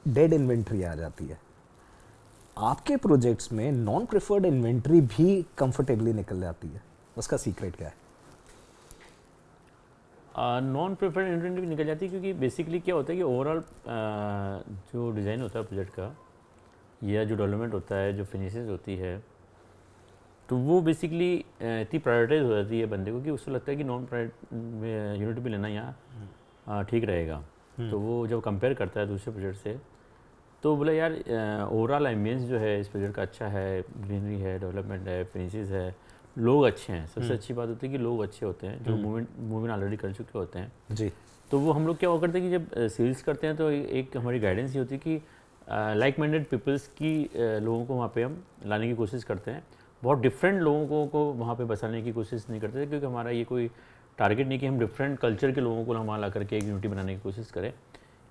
डेड इन्वेंट्री आ जाती है। आपके प्रोजेक्ट्स में नॉन प्रेफर्ड इन्वेंट्री भी कंफर्टेबली निकल जाती है, उसका सीक्रेट क्या है? नॉन प्रेफर्ड इन्वेंट्री भी निकल जाती है क्योंकि बेसिकली क्या होता है कि ओवरऑल जो डिज़ाइन होता है प्रोजेक्ट का या जो डेवलपमेंट होता है, जो फिनिशेस होती है, तो वो बेसिकली इतनी प्रायोरिटाइज हो जाती है बंदे को कि उसको लगता है कि नॉन यूनिट भी लेना यहाँ ठीक रहेगा। तो वो जब कंपेयर करता है दूसरे प्रोजेक्ट से तो बोला यार ओवरऑल एम्बियंस जो है इस प्रोजेक्ट का अच्छा है, ग्रीनरी है, डेवलपमेंट है, फिनिशेस है, लोग अच्छे हैं। सबसे अच्छी बात होती है कि लोग अच्छे होते हैं जो मूवमेंट ऑलरेडी कर चुके होते हैं जी। तो वो हम लोग क्या करते हैं कि जब सेल्स करते हैं तो एक हमारी गाइडेंस ये होती है कि लाइक माइंडेड पीपल्स की लोगों को वहाँ पे हम लाने की कोशिश करते हैं। बहुत डिफरेंट लोगों को वहाँ पे बसाने की कोशिश नहीं करते क्योंकि हमारा ये कोई टारगेट नहीं कि हम डिफरेंट कल्चर के लोगों को हम वहाँ ला करके एक यूनिटी बनाने की कोशिश करें।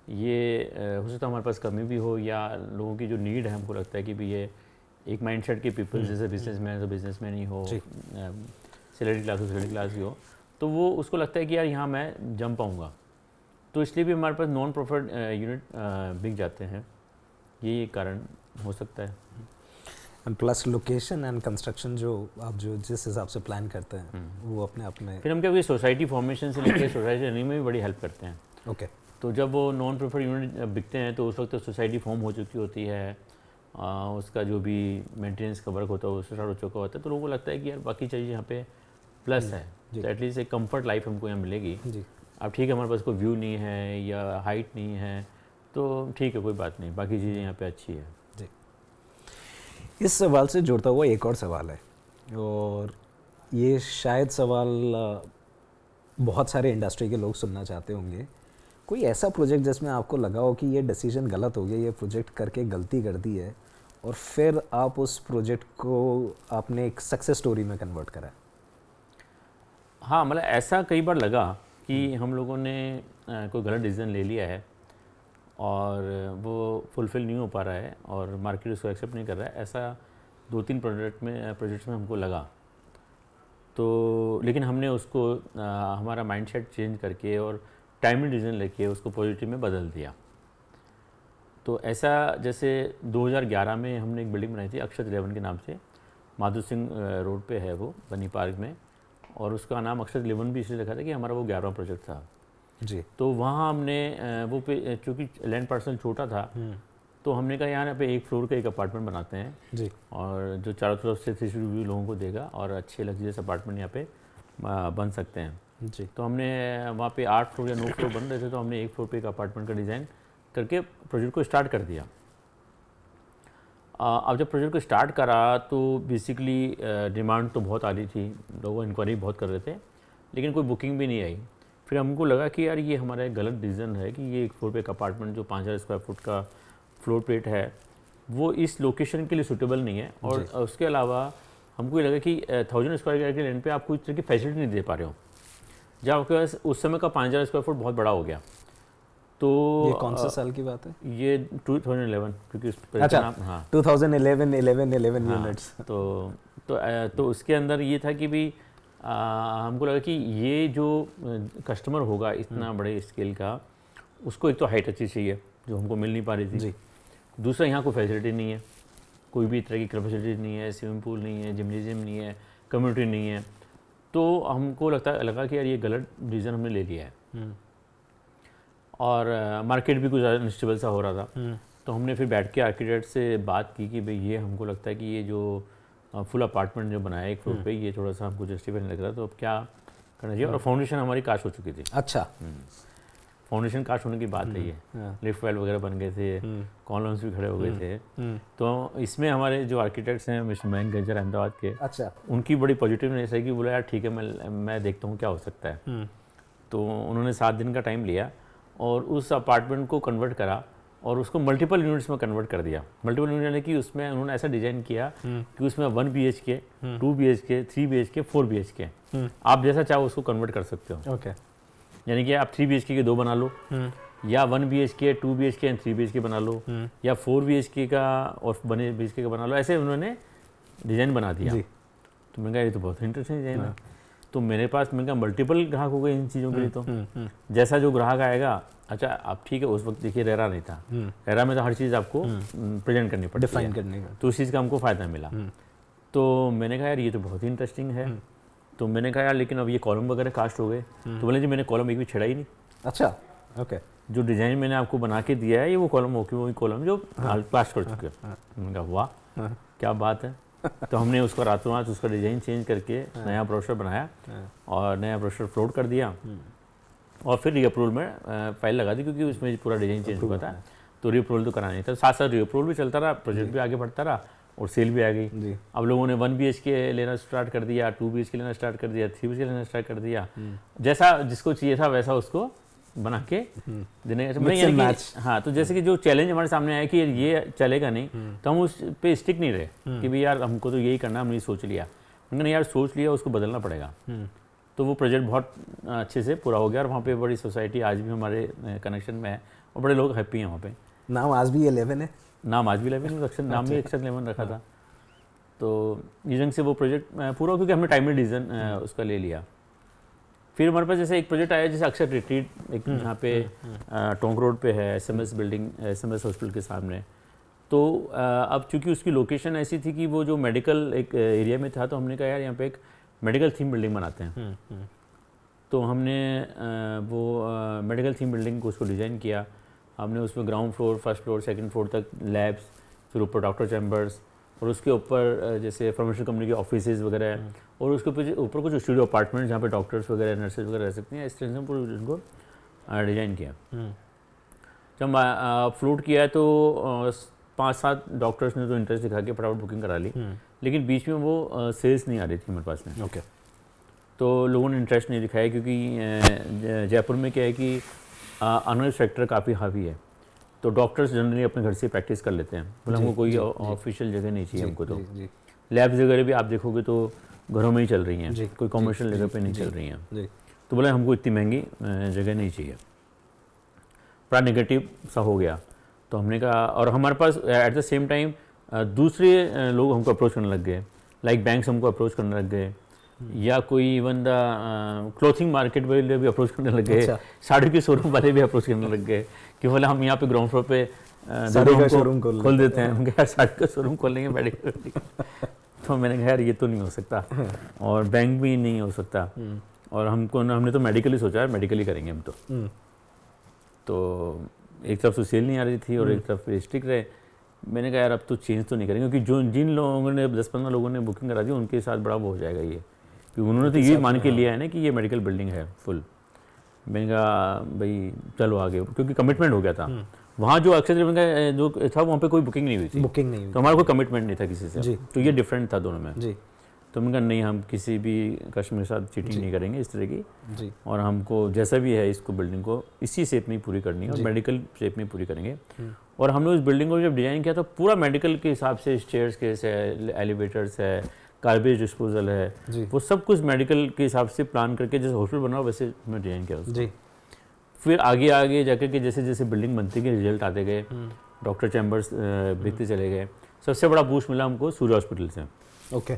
ये हो सकता है हमारे पास कमी भी हो या लोगों की जो नीड है हमको लगता है कि भी ये एक माइंडसेट के पीपल जैसे बिजनेसमैन तो बिजनेसमैन ही हो, सैलरी क्लास हो सैलरी क्लास ही हो, तो वो उसको लगता है कि यार यहाँ मैं जम पाऊँगा। तो इसलिए भी हमारे पास नॉन प्रॉफिट यूनिट बिक जाते हैं, ये एक कारण हो सकता है। And plus location and construction जो आप जो जिस हिसाब से प्लान करते हैं वो अपने आप में। फिर हम क्या सोसाइटी फॉर्मेशन से लेकर सोसाइटी रनिंग में भी बड़ी हेल्प करते हैं। ओके। तो जब वो नॉन प्रेफर्ड यूनिट बिकते हैं तो उस वक्त सोसाइटी फॉर्म हो चुकी होती है, उसका जो भी मेंटेनेंस का वर्क होता है वो स्टार्ट हो चुका होता है, तो लोगों को लगता है कि यार बाकी चीज़ यहाँ पे प्लस है, तो एटलीस्ट एक कंफर्ट लाइफ हमको यहाँ मिलेगी। अब ठीक है हमारे पास कोई व्यू नहीं है या हाइट नहीं है तो ठीक है कोई बात नहीं, बाकी चीज़ें यहाँ पे अच्छी है जी। इस सवाल से जुड़ता हुआ एक और सवाल है और ये शायद सवाल बहुत सारे इंडस्ट्री के लोग सुनना चाहते होंगे। कोई ऐसा प्रोजेक्ट जिसमें आपको लगा हो कि ये डिसीजन गलत हो गया, ये प्रोजेक्ट करके गलती कर दी है और फिर आप उस प्रोजेक्ट को आपने एक सक्सेस स्टोरी में कन्वर्ट करा? हाँ, मतलब ऐसा कई बार लगा कि हम लोगों ने कोई गलत डिसीजन ले लिया है और वो फुलफ़िल नहीं हो पा रहा है और मार्केट उसको एक्सेप्ट नहीं कर रहा है। ऐसा 2-3 प्रोजेक्ट्स में हमको लगा। तो लेकिन हमने उसको हमारा माइंडसेट चेंज करके और टाइमली डिसीजन लेके उसको पॉजिटिव में बदल दिया। तो ऐसा जैसे 2011 में हमने एक बिल्डिंग बनाई थी अक्षत 11 के नाम से, माधु सिंह रोड पे है वो बनी पार्क में, और उसका नाम अक्षत 11 भी इसलिए रखा था कि हमारा वो 11वां प्रोजेक्ट था जी। तो वहाँ हमने वो पे चूँकि लैंड पार्सल छोटा था तो हमने कहा यहाँ पे एक फ्लोर का एक अपार्टमेंट बनाते हैं जी, और जो चारों तरफ से 360 व्यू लोगों को देगा और अच्छे लग्जरियस अपार्टमेंट यहाँ पे बन सकते हैं जी। तो हमने वहाँ पे 8 फ्लोर या 9 फ्लोर बन रहे थे तो हमने एक फ्लोर पे एक अपार्टमेंट का डिज़ाइन करके प्रोजेक्ट को स्टार्ट कर दिया। अब जब प्रोजेक्ट को स्टार्ट करा तो बेसिकली डिमांड तो बहुत आ रही थी, लोगों इंक्वायरी बहुत कर रहे थे लेकिन कोई बुकिंग भी नहीं आई। फिर हमको लगा कि यार ये हमारा एक गलत डिसीजन है कि ये एक फ्लोर पे एक अपार्टमेंट जो 5000 स्क्वायर फुट का फ्लोर प्लेट है वो इस लोकेशन के लिए सूटेबल नहीं है और उसके अलावा हमको ये लगा कि 1000 स्क्वायर के लैंड पे आप कोई तरह की फैसिलिटी नहीं दे पा रहे हो, जब आपके पास उस समय का 5000 स्क्वायर फुट बहुत बड़ा हो गया। तो ये कौन से साल की बात है? ये 2011 क्योंकि अच्छा, हाँ 2011 यूनिट्स। तो उसके अंदर ये था कि भी हमको लगा कि ये जो कस्टमर होगा इतना बड़े स्केल का उसको एक तो हाइट अच्छी चाहिए जो हमको मिल नहीं पा रही थी जी। दूसरा यहाँ कोई फैसिलिटी नहीं है, कोई भी तरह की क्लब फैसिलिटी नहीं है, स्विमिंग पूल नहीं है, जिम्नेजियम नहीं है, कम्युनिटी नहीं है। तो हमको लगा कि यार ये गलत डिसीजन हमने ले लिया है। और मार्केट भी कुछ अनस्टेबल सा हो रहा था। तो हमने फिर बैठ के आर्किटेक्ट से बात की कि भाई ये हमको लगता है कि ये जो फुल अपार्टमेंट जो बनाया एक फ्लोर पे, ये थोड़ा सा हमको जस्टिफाई नहीं लग रहा, तो अब क्या करना चाहिए। और फाउंडेशन हमारी कास्ट हो चुकी थी। अच्छा, फाउंडेशन कास्ट होने की बात है ये, लिफ्ट वेल वगैरह बन गए थे, कॉलम्स भी खड़े हो गए थे। तो इसमें हमारे जो आर्किटेक्ट्स हैं मिस्टर मयंक गंजर अहमदाबाद के, अच्छा, उनकी बड़ी पॉजिटिवनेस है कि बोला यार ठीक है, मैं देखता हूँ क्या हो सकता है। तो उन्होंने 7 दिन का टाइम लिया और उस अपार्टमेंट को कन्वर्ट करा और उसको मल्टीपल यूनिट्स में कन्वर्ट कर दिया। मल्टीपल यूनिट यानी कि उसमें उन्होंने ऐसा डिज़ाइन किया कि उसमें 1 BHK, 2 BHK, 3 BHK, 4 BHK, आप जैसा चाहो उसको कन्वर्ट कर सकते हो। ओके, यानी कि आप 3 BHK के 2 बना लो, या 1 BHK, 2 BHK एंड 3 BHK बना लो, या 4 BHK का और 1 BHK का बना लो। ऐसे उन्होंने डिज़ाइन बना दिया। तो मैंने कहा ये तो बहुत इंटरेस्टिंग डिज़ाइन है। तो मेरे पास मैंने कहा मल्टीपल ग्राहक हो गए इन चीज़ों के लिए। तो जैसा जो ग्राहक आएगा, अच्छा अब ठीक है, उस वक्त देखिए रेरा नहीं था, रेरा में तो हर चीज़ आपको प्रेजेंट करनी पड़ती है, डिफाइन करने का, तो उस चीज़ का हमको फ़ायदा मिला। तो मैंने कहा यार ये तो बहुत ही इंटरेस्टिंग है। तो मैंने कहा यार लेकिन अब ये कॉलम वगैरह कास्ट हो गए। तो बोले जी मैंने कॉलम एक भी छेड़ा ही नहीं। अच्छा, ओके, जो डिज़ाइन मैंने आपको बना के दिया है ये वो कॉलम होके वही कॉलम जो कास्ट कर चुके हैं। मैंने कहा वाह क्या बात है। तो हमने उसको रातों रात उसका डिज़ाइन चेंज करके नया ब्रोशर बनाया और नया ब्रोशर फ्लोट कर दिया और फिर रीअप्रूवल में फाइल लगा दी, क्योंकि उसमें पूरा डिज़ाइन चेंज हुआ था। तो रीअप्रूवल तो कराना नहीं था, साथ साथ रीअप्रूवल भी चलता रहा, प्रोजेक्ट भी आगे बढ़ता रहा और सेल भी आ गई। अब लोगों ने 1 BHK लेना स्टार्ट कर दिया, 2 BHK लेना स्टार्ट कर दिया, 3 BHK लेना स्टार्ट कर दिया। जैसा जिसको चाहिए था वैसा उसको बना के देने का। हाँ, तो जैसे कि जो चैलेंज हमारे सामने आया कि ये चलेगा नहीं, तो हम उस पे स्टिक नहीं रहे कि भाई यार हमको तो यही करना, हमने सोच लिया। मैंने यार सोच लिया, उसको बदलना पड़ेगा। तो वो प्रोजेक्ट बहुत अच्छे से पूरा हो गया और वहाँ पे बड़ी सोसाइटी आज भी हमारे कनेक्शन में है और बड़े लोग हैप्पी हैं वहाँ पे। नाम आज भी 11 है, नाम आज भी 11 अक्षर, नाम भी अक्षर 11 रखा था। तो इस ढंग से वो प्रोजेक्ट पूरा, क्योंकि हमने टाइमली डिसीजन उसका ले लिया। फिर हमारे पास जैसे एक प्रोजेक्ट आया जैसे अक्षर रिट्रीट, एक यहाँ पे टोंक रोड पे है, SMS बिल्डिंग, SMS हॉस्पिटल के सामने। तो अब चूंकि उसकी लोकेशन ऐसी थी कि वो जो मेडिकल एक एरिया में था, तो हमने कहा यार यहाँ पे एक मेडिकल थीम बिल्डिंग बनाते हैं। तो हमने वो मेडिकल थीम बिल्डिंग को उसको डिज़ाइन किया। हमने उसमें ground floor, first floor, second floor तक लैब्स, फिर ऊपर डॉक्टर चैम्बर्स और उसके ऊपर जैसे फार्मास्यूटिकल कंपनी के ऑफिसेज वगैरह हैं और उसके ऊपर कुछ स्टूडियो अपार्टमेंट जहाँ पे डॉक्टर्स वगैरह, नर्सेज वगैरह रह सकती हैं। इस तरह से पूरे उनको डिज़ाइन किया। जब फ्लोट किया है तो 5-7 डॉक्टर्स ने तो इंटरेस्ट दिखा के फटाफट बुकिंग करा ली, लेकिन बीच में वो सेल्स नहीं आ रही थी हमारे पास में। ओके, तो लोगों ने इंटरेस्ट नहीं दिखाया, क्योंकि जयपुर में क्या है कि अनर सेक्टर काफ़ी हावी है। तो डॉक्टर्स जनरली अपने घर से प्रैक्टिस कर लेते हैं, बोले हमको कोई ऑफिशियल जगह नहीं चाहिए हमको। तो लैब्स वगैरह भी आप देखोगे तो घरों में ही चल रही हैं, कोई कॉमर्शियल जगह पे नहीं चल रही हैं। तो बोले हमको इतनी महंगी जगह नहीं चाहिए। बड़ा नेगेटिव सा हो गया। तो हमने कहा, और हमारे पास एट द सेम टाइम दूसरे लोग हमको अप्रोच करने लग गए, लाइक बैंक्स हमको अप्रोच करने लग गए, या कोई इवन द क्लोथिंग मार्केट वाले भी अप्रोच करने लग गए, साड़ी के शोरूम वाले भी अप्रोच करने लग गए कि बोले हम यहाँ पे ग्राउंड फ्लोर पे साड़ी का शोरूम खोल देते हैं। हम यार साड़ी का शोरूम खोलेंगे मेडिकल। तो मैंने कहा यार ये तो नहीं हो सकता और बैंक भी नहीं हो सकता, और हमने तो मेडिकल ही सोचा है, मेडिकल ही करेंगे हम तो एक तरफ तो सेल नहीं आ रही थी और एक तरफ स्टिक रहे। मैंने कहा यार अब तो चेंज तो नहीं करेंगे, क्योंकि जिन लोगों ने 10-15 लोगों ने बुकिंग करा दी उनके साथ बड़ा वो हो जाएगा ये, क्योंकि उन्होंने तो ये मान के लिया है ना कि ये मेडिकल बिल्डिंग है फुल। मैंने कहा भाई चलो आगे, क्योंकि कमिटमेंट हो गया था। वहाँ जो अक्षय का जो था वहाँ पे कोई बुकिंग नहीं हुई थी, बुकिंग नहीं हुई, तो हमारा कोई कमिटमेंट नहीं था किसी से। तो ये डिफरेंट था दोनों में जी। तो मैंने कहा नहीं, हम किसी भी कस्टमर के साथ चीटिंग नहीं करेंगे इस तरह की जी। और हमको जैसा भी है इसको बिल्डिंग को इसी शेप में ही पूरी करनी है और मेडिकल शेप में पूरी करेंगे। और हमने उस बिल्डिंग को जब डिज़ाइन किया तो पूरा मेडिकल के हिसाब से, स्टेयर्स केस है, एलिवेटर्स है, गार्बेज डिस्पोजल है, वो सब कुछ मेडिकल के हिसाब से प्लान करके जैसे हॉस्पिटल बना वैसे हमने डिज़ाइन किया उसको। जी। फिर आगे आगे जाकर के जैसे जैसे बिल्डिंग बनती गई, रिजल्ट आते गए, डॉक्टर चैम्बर्स बिकते चले गए। सबसे बड़ा बूस्ट मिला हमको सूर्य हॉस्पिटल से, ओके,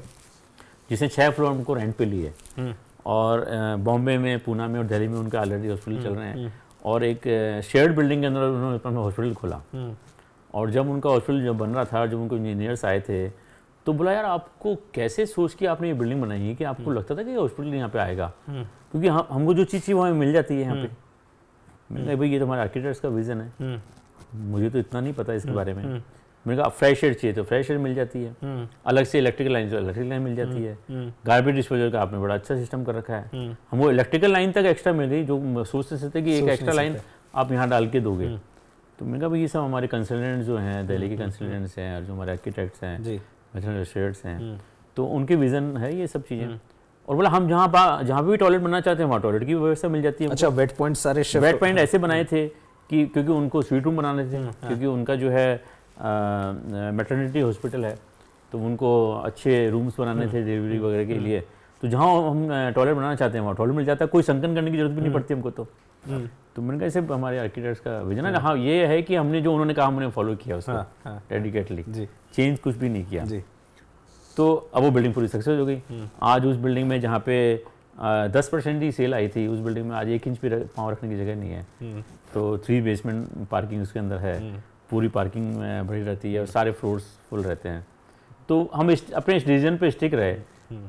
जिसने 6 फ्लोर हमको रेंट पे लिए और बॉम्बे में, पूना में और दिल्ली में उनके ऑलरेडी हॉस्पिटल चल रहे हैं और एक शेयर्ड बिल्डिंग के अंदर उन्होंने अपना हॉस्पिटल खोला। और जब उनका हॉस्पिटल जब बन रहा था, जब उनको इंजीनियर्स आए थे तो बोला यार आपको कैसे सोच के आपने ये बिल्डिंग बनाई है कि आपको लगता था कि हॉस्पिटल यहाँ पे आएगा, क्योंकि हमको जो चीज़ चाहिए वहाँ मिल जाती है यहाँ पे। मैंने कहा भाई ये तो हमारे आर्किटेक्ट्स का विजन है, मुझे तो इतना नहीं पता इसके बारे में। मैंने कहा फ्रेश एयर चाहिए तो फ्रेश एयर मिल जाती है, अलग से इलेक्ट्रिकल लाइन जो इलेक्ट्रिकल लाइन मिल जाती है, गार्बेज डिस्पोजल का आपने बड़ा अच्छा सिस्टम कर रखा है। हमको इलेक्ट्रिकल लाइन तक एक्स्ट्रा मिल गई जो सोच नहीं सकते कि एक एक्स्ट्रा लाइन आप यहाँ डाल के दोगे। तो मैंने कहा भाई ये सब हमारे कंसल्टेंट्स जो हैं, दिल्ली के कंसल्टेंट्स हैं और जो हमारे आर्किटेक्ट्स हैं, नेशनल एस्टेट्स हैं, तो उनके विजन है ये सब चीज़ें। और बोला हम जहाँ पे भी टॉयलेट बनना चाहते हैं वहाँ टॉयलेट की व्यवस्था मिल जाती है। अच्छा, वेट पॉइंट सारे वेट पॉइंट ऐसे बनाए थे कि क्योंकि उनको स्वीट रूम बनाने थे, क्योंकि उनका जो है मैटरनिटी हॉस्पिटल है, तो उनको अच्छे रूम्स बनाने थे डिलीवरी वगैरह के लिए। तो जहाँ हम टॉयलेट बनाना चाहते हैं वहाँ टॉयलेट मिल जाता है, कोई संकन करने की जरूरत भी नहीं पड़ती हमको। तो मैंने कहा सिर्फ हमारे आर्किटेक्ट्स का विजन है। हाँ ये है कि हमने जो उन्होंने कहा हमने फॉलो किया उसको डेडिकेटली, चेंज कुछ भी नहीं किया। तो अब वो बिल्डिंग पूरी सक्सेस हो गई। आज उस बिल्डिंग में जहाँ पे 10% ही सेल आई थी, उस बिल्डिंग में आज 1 इंच भी पाँव रखने की जगह नहीं है। तो 3 बेसमेंट पार्किंग उसके अंदर है, पूरी पार्किंग भरी रहती है और सारे फ्लोर्स फुल रहते हैं। तो हम अपने इस डिसीजन पे स्टिक रहे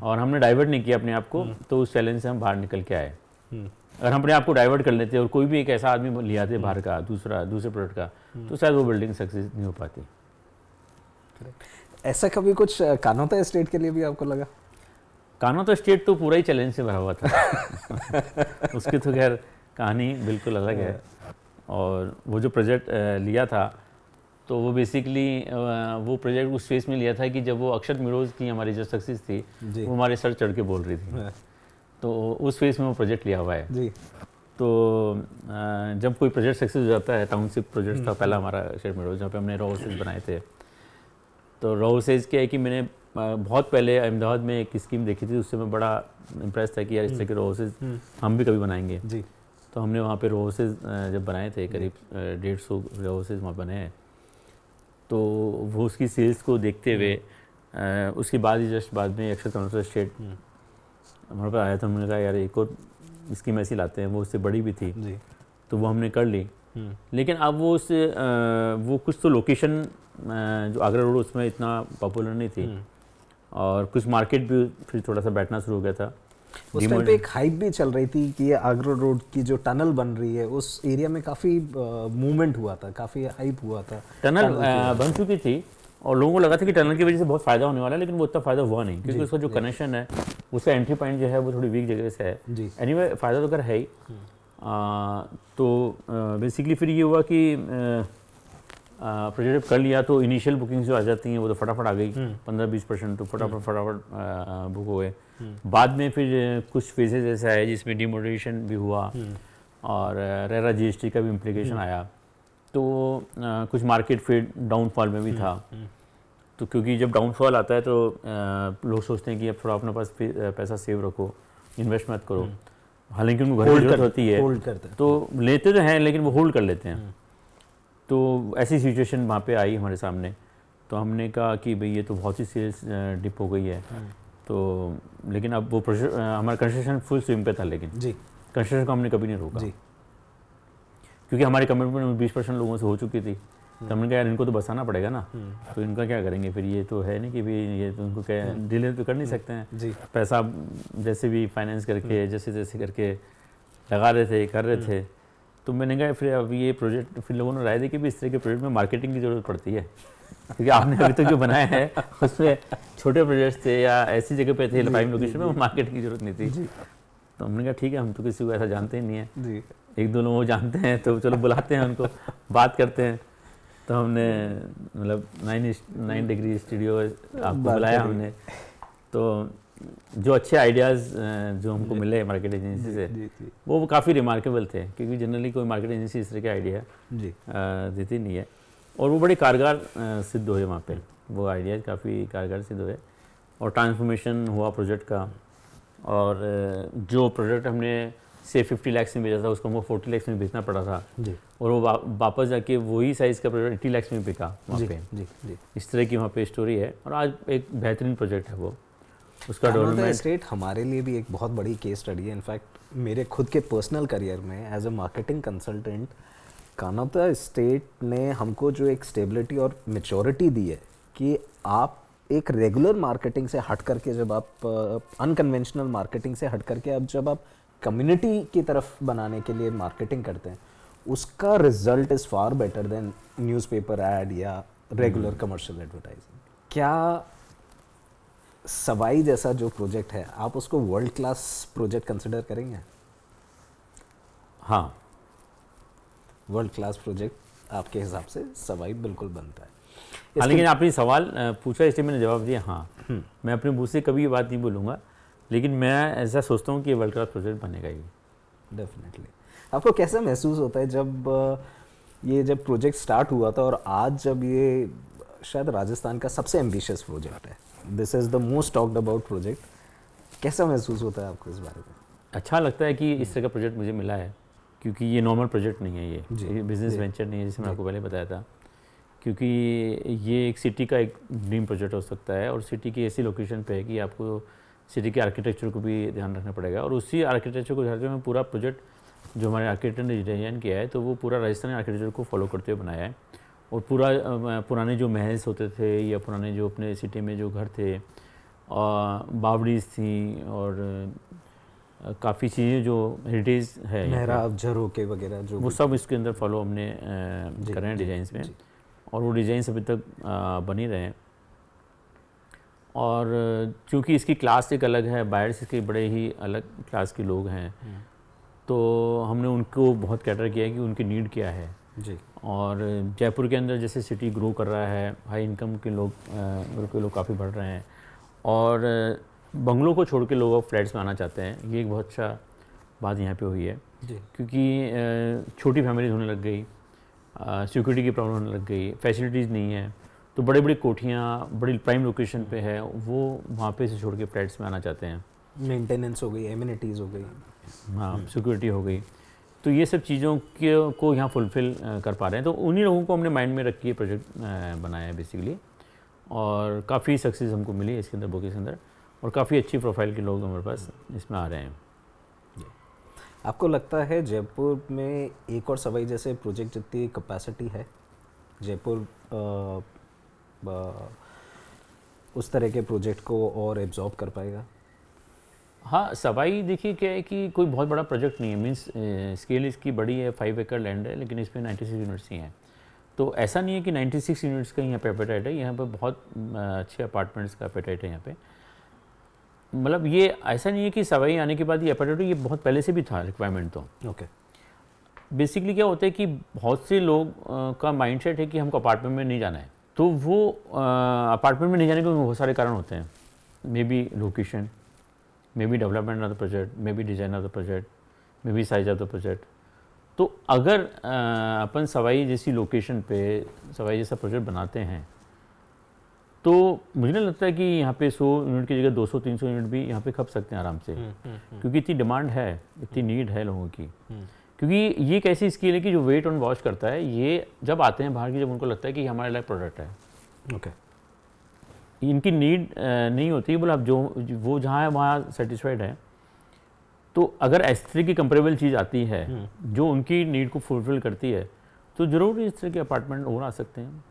और हमने डाइवर्ट नहीं किया अपने आप को, तो उस चैलेंज से हम बाहर निकल के आए। अगर हम अपने आप को डाइवर्ट कर लेते और कोई भी एक ऐसा आदमी ले आते बाहर का दूसरे प्रोडक्ट का, तो शायद वो बिल्डिंग सक्सेस नहीं हो पाती। ऐसा कभी कुछ कानोता एस्टेट के लिए भी आपको लगा? कानोता एस्टेट तो पूरा ही चैलेंज से भरा हुआ था उसकी तो खैर कहानी बिल्कुल अलग है। और वो जो प्रोजेक्ट लिया था तो वो बेसिकली वो प्रोजेक्ट उस फेस में लिया था कि जब वो अक्षत मिरोज की हमारी जो सक्सेस थी वो हमारे सर चढ़ के बोल रही थी, तो उस फेस में वो प्रोजेक्ट लिया हुआ है जी। तो जब कोई प्रोजेक्ट सक्सेस हो जाता है, टाउनशिप प्रोजेक्ट था पहला हमारा अक्षत मिरोज, जहाँ पे हमने रॉ हाउसेज बनाए थे। तो रॉ हाउसेज क्या है कि मैंने बहुत पहले अहमदाबाद में एक स्कीम देखी थी, उससे मैं बड़ा इम्प्रेस था कि यार इस तरह के रॉ हाउसेज हम भी कभी बनाएंगे जी। तो हमने वहाँ पे रॉ हाउसेज जब बनाए थे, करीब 150 रॉ हाउसेज वहाँ बने हैं। तो वो उसकी सेल्स को देखते हुए उसके बाद ही जस्ट बाद में अक्षत कानोता एस्टेट हमारे पास आया था। हमने कहा यार एक और स्कीम ऐसी लाते हैं, वो उससे बड़ी भी थी जी। तो वो हमने कर ली। लेकिन अब वो उससे वो कुछ तो लोकेशन जो आगरा रोड उसमें इतना पॉपुलर नहीं थी और कुछ मार्केट भी फिर थोड़ा सा बैठना शुरू हो गया था। उस टाइम पे एक हाइप भी चल रही थी कि ये आगरा रोड की जो टनल बन रही है उस एरिया में काफ़ी मूवमेंट हुआ था, काफ़ी हाइप हुआ था। टनल बन चुकी थी और लोगों को लगा था कि टनल की वजह से बहुत फ़ायदा होने वाला है, लेकिन वो उतना फ़ायदा हुआ नहीं क्योंकि उसका जो कनेक्शन है, उसका एंट्री पॉइंट जो है वो थोड़ी वीक जगह से है। एनीवे फ़ायदा तो कर है ही। तो बेसिकली फिर ये हुआ कि प्रोजेक्ट कर लिया तो इनिशियल बुकिंग जो आ जाती हैं वो तो फटाफट आ गई, 15-20% तो फटाफट बुक हो गए। बाद में फिर कुछ फेजेज ऐसा है जिसमें डिमोडरेशन भी हुआ और रेरा जीएसटी का भी इम्प्लीकेशन आया, तो कुछ मार्केट फिर डाउनफॉल में भी था। तो क्योंकि जब डाउनफॉल आता है तो लोग सोचते हैं कि अब थोड़ा अपने पास पैसा सेव रखो, इन्वेस्ट मत करो, हालांकि उनको घर की जरूरत होती है, होल्ड करते हैं। तो लेते तो हैं लेकिन वो होल्ड कर लेते हैं। तो ऐसी सिचुएशन वहाँ पे आई हमारे सामने, तो हमने कहा कि भाई ये तो बहुत ही सेल्स डिप हो गई है। तो लेकिन अब वो हमारा कंस्ट्रक्शन फुल स्विंग पे था, लेकिन जी कंस्ट्रक्शन को हमने कभी नहीं रोका जी, क्योंकि हमारी कमिटमेंट 20% लोगों से हो चुकी थी। तो हमने कहा यार इनको तो बसाना पड़ेगा ना, तो इनका क्या करेंगे फिर, ये तो है नहीं कि भी ये तो उनको क्या डिले तो कर नहीं सकते हैं जी। पैसा जैसे भी फाइनेंस करके जैसे करके लगा रहे थे, कर रहे थे। तो मैंने कहा फिर अब ये प्रोजेक्ट, फिर लोगों ने राय दी कि भी इस तरह के प्रोजेक्ट में मार्केटिंग की ज़रूरत पड़ती है, क्योंकि आपने अभी तक जो बनाया है उसमें छोटे प्रोजेक्ट्स थे या ऐसी जगह पे थे प्राइम लोकेशन में, मार्केट की ज़रूरत नहीं थी। तो हमने कहा ठीक है, हम तो किसी को ऐसा जानते ही नहीं है जी। एक दो लोगों को जानते हैं तो चलो बुलाते हैं उनको, बात करते हैं। तो हमने मतलब 9 डिग्री स्टूडियो आपको बुलाया हमने। तो जो अच्छे आइडियाज़ जो हमको मिले मार्केट एजेंसी से वो काफ़ी रिमार्केबल थे, क्योंकि जनरली कोई मार्केट एजेंसी इस तरह के आइडिया देती नहीं है, और वो बड़े कारगर सिद्ध हुए वहाँ पे। वो आइडियाज़ काफ़ी कारगर सिद्ध हुए और ट्रांसफॉर्मेशन हुआ प्रोजेक्ट का। और जो प्रोजेक्ट हमने से 50 लाख में बेचा था उसको हमको 40 लाख में बेचना पड़ा था जी। और वो वापस जाके वही साइज़ का प्रोजेक्ट 80 लाख में बिका वहाँ पे जी। इस तरह की वहाँ पे स्टोरी है और आज एक बेहतरीन प्रोजेक्ट है वो। उसका डेवलपमेंट एस्टेट हमारे लिए भी एक बहुत बड़ी केस स्टडी है। इनफैक्ट मेरे खुद के पर्सनल करियर में as a marketing consultant Kanota estate ने हमको जो एक स्टेबिलिटी और मैच्योरिटी दी है कि आप एक रेगुलर मार्केटिंग से हट करके, जब आप अनकन्वेंशनल मार्केटिंग से हट करके अब जब आप कम्युनिटी की तरफ बनाने के लिए मार्केटिंग करते हैं, उसका result is far better than newspaper ad या रेगुलर कमर्शियल एडवर्टाइजिंग। क्या सवाई जैसा जो प्रोजेक्ट है आप उसको वर्ल्ड क्लास प्रोजेक्ट कंसिडर करेंगे? हाँ। वर्ल्ड क्लास प्रोजेक्ट आपके हिसाब से सवाई बिल्कुल बनता है। हाँ, लेकिन आपने सवाल पूछा इसलिए मैंने जवाब दिया हाँ। मैं अपने मुँह से कभी ये बात नहीं बोलूँगा, लेकिन मैं ऐसा सोचता हूँ कि वर्ल्ड क्लास प्रोजेक्ट बनेगा ही। डेफिनेटली। आपको कैसा महसूस होता है जब प्रोजेक्ट स्टार्ट हुआ था और आज जब ये शायद राजस्थान का सबसे एम्बिशियस प्रोजेक्ट है, this is the most talked about project, कैसा महसूस होता है आपको इस बारे में? अच्छा लगता है कि इस तरह का प्रोजेक्ट मुझे मिला है, क्योंकि ये नॉर्मल प्रोजेक्ट नहीं है, ये बिजनेस वेंचर नहीं है जैसे मैं आपको पहले बताया था। क्योंकि ये एक सिटी का एक ड्रीम प्रोजेक्ट हो सकता है और सिटी की ऐसी लोकेशन पे है कि आपको सिटी के आर्किटेक्चर को भी ध्यान रखना पड़ेगा, और उसी आर्किटेक्चर को ध्यान में पूरा प्रोजेक्ट जो हमारे आर्किटेक्ट ने डिज़ाइन किया है तो वो पूरा राजस्थानी आर्किटेक्चर को फॉलो करते हुए बनाया है। और पूरा पुराने जो महल्स होते थे या पुराने जो अपने सिटी में जो घर थे और बावड़ीज थी और काफ़ी चीज़ें जो हेरिटेज है मेहराब झरोके वगैरह जो वो सब इसके अंदर फॉलो हमने करे हैं डिज़ाइंस में, और वो डिज़ाइंस अभी तक बनी रहे हैं। और चूँकि इसकी क्लास एक अलग है, बायर्स इसके बड़े ही अलग क्लास के लोग हैं, तो हमने उनको बहुत कैटर किया है कि उनकी नीड क्या है जी। और जयपुर के अंदर जैसे सिटी ग्रो कर रहा है, हाई इनकम के लोग ग्रुप के लोग काफ़ी बढ़ रहे हैं और बंगलों को छोड़ के लोग अब फ्लैट्स में आना चाहते हैं। ये एक बहुत अच्छा बात यहाँ पे हुई है जी। क्योंकि छोटी फैमिलीज होने लग गई, सिक्योरिटी की प्रॉब्लम होने लग गई, फैसिलिटीज़ नहीं है, तो बड़ी बड़ी कोठियाँ बड़ी प्राइम लोकेशन पे है, वो वहाँ पे से छोड़ के फ्लैट्स में आना चाहते हैं। मेंटेनेंस हो गई, एमिनिटीज़ हो गई, हाँ, सिक्योरिटी हो गई, तो ये सब चीज़ों के को यहाँ फुलफ़िल कर पा रहे हैं। तो उन्हीं लोगों को हमने माइंड में रख के प्रोजेक्ट बनाया है बेसिकली, और काफ़ी सक्सेस हमको मिली है इसके अंदर, बुक के अंदर, और काफ़ी अच्छी प्रोफाइल के लोग हमारे पास इसमें आ रहे हैं। आपको लगता है जयपुर में एक और सवाई जैसे प्रोजेक्ट जितनी कैपेसिटी है, जयपुर उस तरह के प्रोजेक्ट को और एब्जॉर्ब कर पाएगा? हाँ, सवाई देखिए क्या है कि कोई बहुत बड़ा प्रोजेक्ट नहीं है, मीन्स स्केल इसकी बड़ी है, 5 एकड़ लैंड है, लेकिन इसमें 96 यूनिट्स ही हैं। तो ऐसा नहीं है कि 96 यूनिट्स का यहाँ पे एपेटाइट है, यहाँ पे बहुत अच्छे अपार्टमेंट्स का एपेटाइट है यहाँ पे। मतलब ये ऐसा नहीं है कि सवाई आने के बाद ये एपेटाइट, ये बहुत पहले से भी था रिक्वायरमेंट। तो ओके। बेसिकली क्या होता है कि बहुत से लोग का माइंडसेट है कि हमको अपार्टमेंट में नहीं जाना है, तो वो अपार्टमेंट में नहीं जाने के बहुत सारे कारण होते हैं। May be location, may be development of the project, may be design of the project, may be size of the project. तो अगर अपन सवाई जैसी लोकेशन पे सवाई जैसा प्रोजेक्ट बनाते हैं तो मुझे नहीं लगता है कि यहाँ पे 100 यूनिट की जगह 200-300 यूनिट भी यहाँ पे खप सकते हैं आराम से, क्योंकि इतनी डिमांड है, इतनी नीड है लोगों की। क्योंकि ये एक ऐसी स्किल है कि जो वेट ऑन वॉच करता है, ये जब आते हैं बाहर की, जब उनको लगता है कि हमारे लायक प्रोडक्ट है, ओके, इनकी नीड नहीं होती, बोला अब जो वो जहाँ है वहाँ सेटिस्फाइड है। तो अगर इस तरह की कंपेरेबल चीज़ आती है जो उनकी नीड को फुलफिल करती है, तो ज़रूर इस तरह के अपार्टमेंट और आ सकते हैं।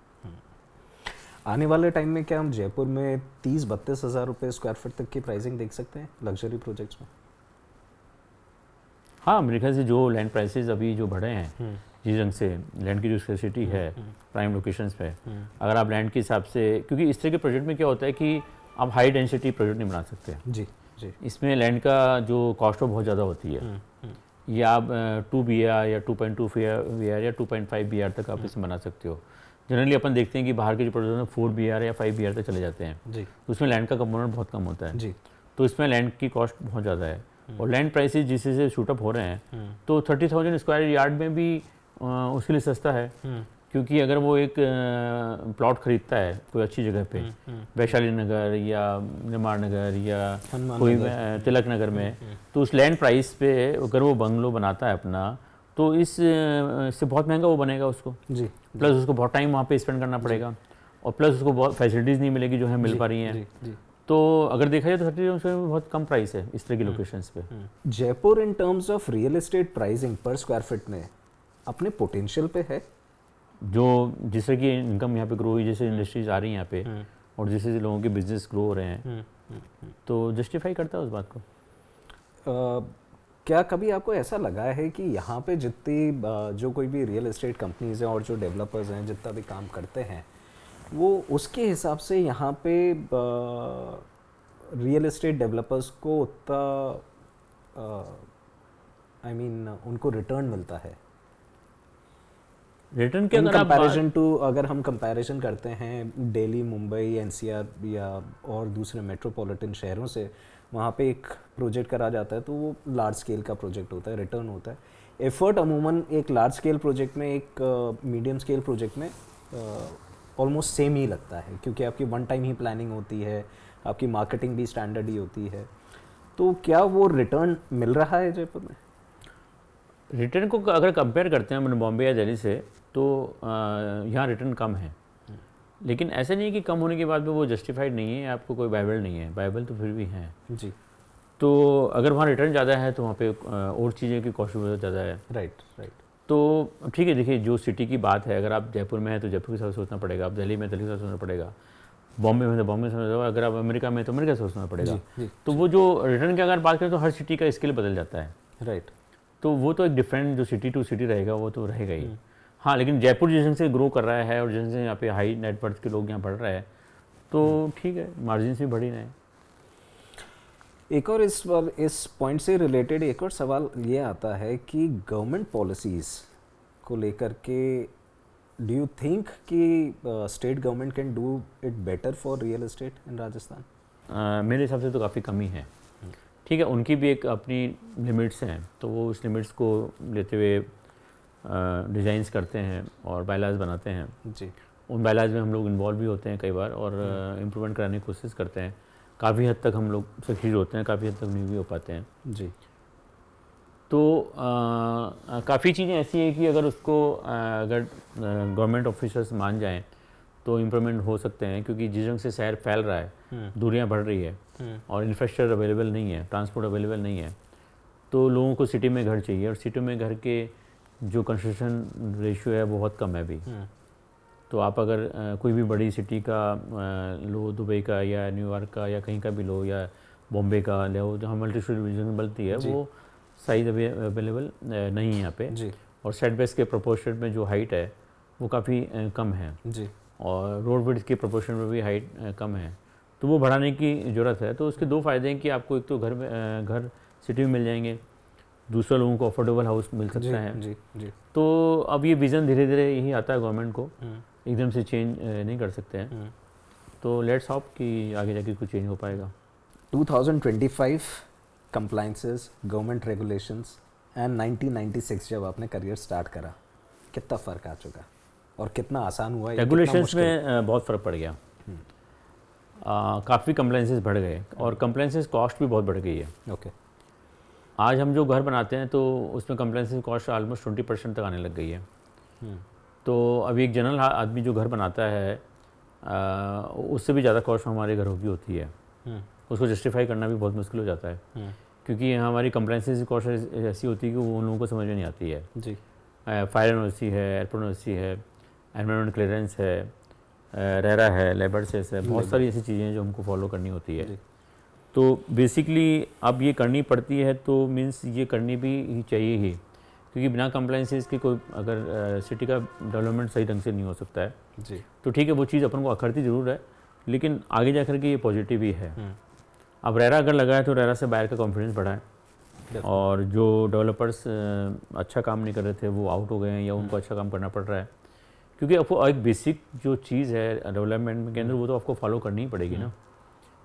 आने वाले टाइम में क्या हम जयपुर में 30-32 हज़ार रुपये स्क्वायर फीट तक की प्राइसिंग देख सकते हैं लग्जरी प्रोजेक्ट्स में? हाँ, मेरे ख्याल से जो लैंड प्राइसेस अभी जो बढ़े हैं, जिस रंग से लैंड की जो स्कैर्सिटी है प्राइम लोकेशंस पे, अगर आप लैंड के हिसाब से, क्योंकि इस तरह के प्रोजेक्ट में क्या होता है कि आप हाई डेंसिटी प्रोजेक्ट नहीं बना सकते। जी जी। इसमें लैंड का जो कॉस्ट बहुत ज़्यादा होती है, या आप 2 BR या 2.2 BR या 2.5 BR तक आप इसे बना सकते हो। जनरली अपन देखते हैं कि बाहर के जो प्रोजेक्ट में 4 BR या 5 BR तक चले जाते हैं जी। तो उसमें लैंड का कंपोनेंट बहुत कम होता है जी। तो इसमें लैंड की कॉस्ट बहुत ज़्यादा है, और लैंड प्राइसेस जिस से शूटअप हो रहे हैं, तो 30,000 स्क्वायर यार्ड में भी उसके लिए सस्ता है। क्योंकि अगर वो एक प्लॉट खरीदता है कोई अच्छी जगह पे, वैशाली नगर या निर्माण नगर या कोई तिलक नगर में, तो उस लैंड प्राइस पे अगर वो बंगलो बनाता है अपना, तो इससे बहुत महंगा वो बनेगा उसको जी। प्लस उसको बहुत टाइम वहाँ पे स्पेंड करना पड़ेगा, और प्लस उसको बहुत फैसिलिटीज़ नहीं मिलेगी जो है मिल पा रही हैं। तो अगर देखा जाए तो 30 में बहुत कम प्राइस है इस तरह की लोकेशंस पे। Jaipur in terms of real estate pricing पर स्क्वायर फीट में अपने पोटेंशियल पे है, जो जिस तरह की इनकम यहाँ पे ग्रो हुई, जैसे इंडस्ट्रीज आ रही हैं यहाँ पे, और जैसे लोगों के बिजनेस ग्रो हो रहे हैं, तो जस्टिफाई करता है उस बात को। क्या कभी आपको ऐसा लगा है कि यहाँ पे जितनी जो कोई भी रियल एस्टेट कंपनीज हैं और जो डेवलपर्स हैं जितना भी काम करते हैं वो उसके हिसाब से यहाँ पे रियल एस्टेट डेवलपर्स को उतना उनको रिटर्न मिलता है रिटर्न के इन अगर आप कंपैरिजन टू, अगर हम कंपैरिजन करते हैं दिल्ली, मुंबई, एनसीआर या और दूसरे मेट्रोपॉलिटन शहरों से, वहाँ पे एक प्रोजेक्ट करा जाता है तो वो लार्ज स्केल का प्रोजेक्ट होता है, रिटर्न होता है। एफर्ट अमूमन एक लार्ज स्केल प्रोजेक्ट में एक मीडियम स्केल प्रोजेक्ट में ऑलमोस्ट सेम ही लगता है, क्योंकि आपकी वन टाइम ही प्लानिंग होती है, आपकी मार्केटिंग भी स्टैंडर्ड ही होती है। तो क्या वो रिटर्न मिल रहा है जयपुर में? रिटर्न को अगर कंपेयर करते हैं मैंने बॉम्बे या दिल्ली से, तो यहाँ रिटर्न कम है। लेकिन ऐसा नहीं है कि कम होने के बाद भी वो जस्टिफाइड नहीं है, आपको कोई बाइबल नहीं है, बाइबल तो फिर भी है जी। तो अगर वहाँ रिटर्न ज़्यादा है तो वहाँ पे और चीज़ें की कॉस्ट बहुत ज़्यादा है। Right right. तो ठीक है, देखिए जो सिटी की बात है, अगर आप जयपुर में है तो जयपुर के साथ सोचना पड़ेगा, आप दिल्ली में दिल्ली के साथ सोचना पड़ेगा, बॉम्बे में तो बॉम्बे से सोचना, अगर आप अमेरिका में तो अमेरिका से सोचना पड़ेगा। तो वो जो रिटर्न की अगर बात करें तो हर सिटी का स्केल बदल जाता है। राइट। तो वो तो एक डिफरेंट जो सिटी टू सिटी रहेगा वो तो रहेगा ही। हाँ, लेकिन जयपुर जिस ढंग से ग्रो कर रहा है और जिस ढंग से यहाँ पे हाई नेट वर्थ के लोग यहाँ बढ़ रहे हैं तो ठीक है, मार्जिन भी बढ़ ही रहे हैं। एक और इस पॉइंट से रिलेटेड एक और सवाल ये आता है कि गवर्नमेंट पॉलिसीज़ को लेकर के डू यू थिंक कि state government can do it better for real estate इन राजस्थान? मेरे हिसाब से तो काफ़ी कमी है। ठीक है, उनकी भी एक अपनी लिमिट्स हैं, तो वो उस लिमिट्स को लेते हुए डिज़ाइंस करते हैं और बायलाज बनाते हैं जी। उन बायलाज में हम लोग इन्वॉल्व भी होते हैं कई बार और इम्प्रूवमेंट कराने की कोशिश करते हैं। काफ़ी हद तक हम लोग सक्सीड होते हैं, काफ़ी हद तक नहीं भी हो पाते हैं जी। तो काफ़ी चीज़ें ऐसी हैं कि अगर उसको अगर गवर्नमेंट ऑफिसर्स मान जाएं तो इम्प्रूवमेंट हो सकते हैं, क्योंकि जिस ढंग से शहर फैल रहा है, दूरियां बढ़ रही है और इंफ्रास्ट्रक्चर अवेलेबल नहीं है, ट्रांसपोर्ट अवेलेबल नहीं है, तो लोगों को सिटी में घर चाहिए और सिटी में घर के जो कंस्ट्रक्शन रेशियो है वो बहुत कम है अभी। तो आप अगर कोई भी बड़ी सिटी का लो, दुबई का या न्यूयॉर्क का या कहीं का भी लो या बॉम्बे का लो, जहाँ मल्टी स्टोरी बिल्डिंग बनती है वो साइज अवेलेबल नहीं है यहाँ पे जी। और सेट बेस के प्रोपोर्शन में जो हाइट है वो काफ़ी कम है जी। और रोड विड्थ के प्रोपोर्शन में भी हाइट कम है, तो वो बढ़ाने की ज़रूरत है। तो उसके दो फायदे हैं कि आपको एक तो घर सिटी में मिल जाएंगे, दूसरा लोगों को अफोर्डेबल हाउस मिल सकता है जी, जी। तो अब ये विज़न धीरे धीरे यही आता है गवर्नमेंट को, एकदम से चेंज नहीं कर सकते हैं। तो लेट्स होप कि आगे जाके कुछ चेंज हो पाएगा। 2025 कंप्लाइंसेस, गवर्नमेंट रेगुलेशंस एंड 1996 जब आपने करियर स्टार्ट करा, कितना फ़र्क आ चुका और कितना आसान हुआ? रेगुलेशंस में बहुत फ़र्क पड़ गया, काफ़ी कंप्लाइंसेस बढ़ गए और कंप्लाइंसेस कॉस्ट भी बहुत बढ़ गई है। ओके। आज हम जो घर बनाते हैं तो उसमें कंप्लाइंसेस कॉस्ट ऑलमोस्ट 20% तक आने लग गई है। तो अभी एक जनरल आदमी जो घर बनाता है उससे भी ज़्यादा कॉस्ट हमारे घरों की होती है, उसको जस्टिफाई करना भी बहुत मुश्किल हो जाता है, क्योंकि हमारी कंप्लाइंसेस की कॉस्ट ऐसी होती है कि वो उन लोगों को समझ में नहीं आती है जी। फायर एनओसी है, एयरपोर्ट एनओसी है, एनवायरमेंट क्लियरेंस है, रेरा है, लेबर सेस है, बहुत सारी ऐसी चीज़ें हैं जो हमको फॉलो करनी होती है। तो बेसिकली अब ये करनी पड़ती है, तो मीन्स ये करनी भी चाहिए ही, क्योंकि बिना कंप्लाइंसेस के कोई अगर सिटी का डेवलपमेंट सही ढंग से नहीं हो सकता है जी। तो ठीक है, वो चीज़ अपन को अखरती ज़रूर है, लेकिन आगे जा कर के ये पॉजिटिव ही है। अब रेरा अगर लगा है तो रेरा से बाहर का कॉन्फिडेंस बढ़ा है और जो डेवलपर्स अच्छा काम नहीं कर रहे थे वो आउट हो गए हैं या उनको अच्छा काम करना पड़ रहा है, क्योंकि आपको एक बेसिक जो चीज़ है डेवलपमेंट के अंदर वो तो आपको फॉलो करनी ही पड़ेगी ना।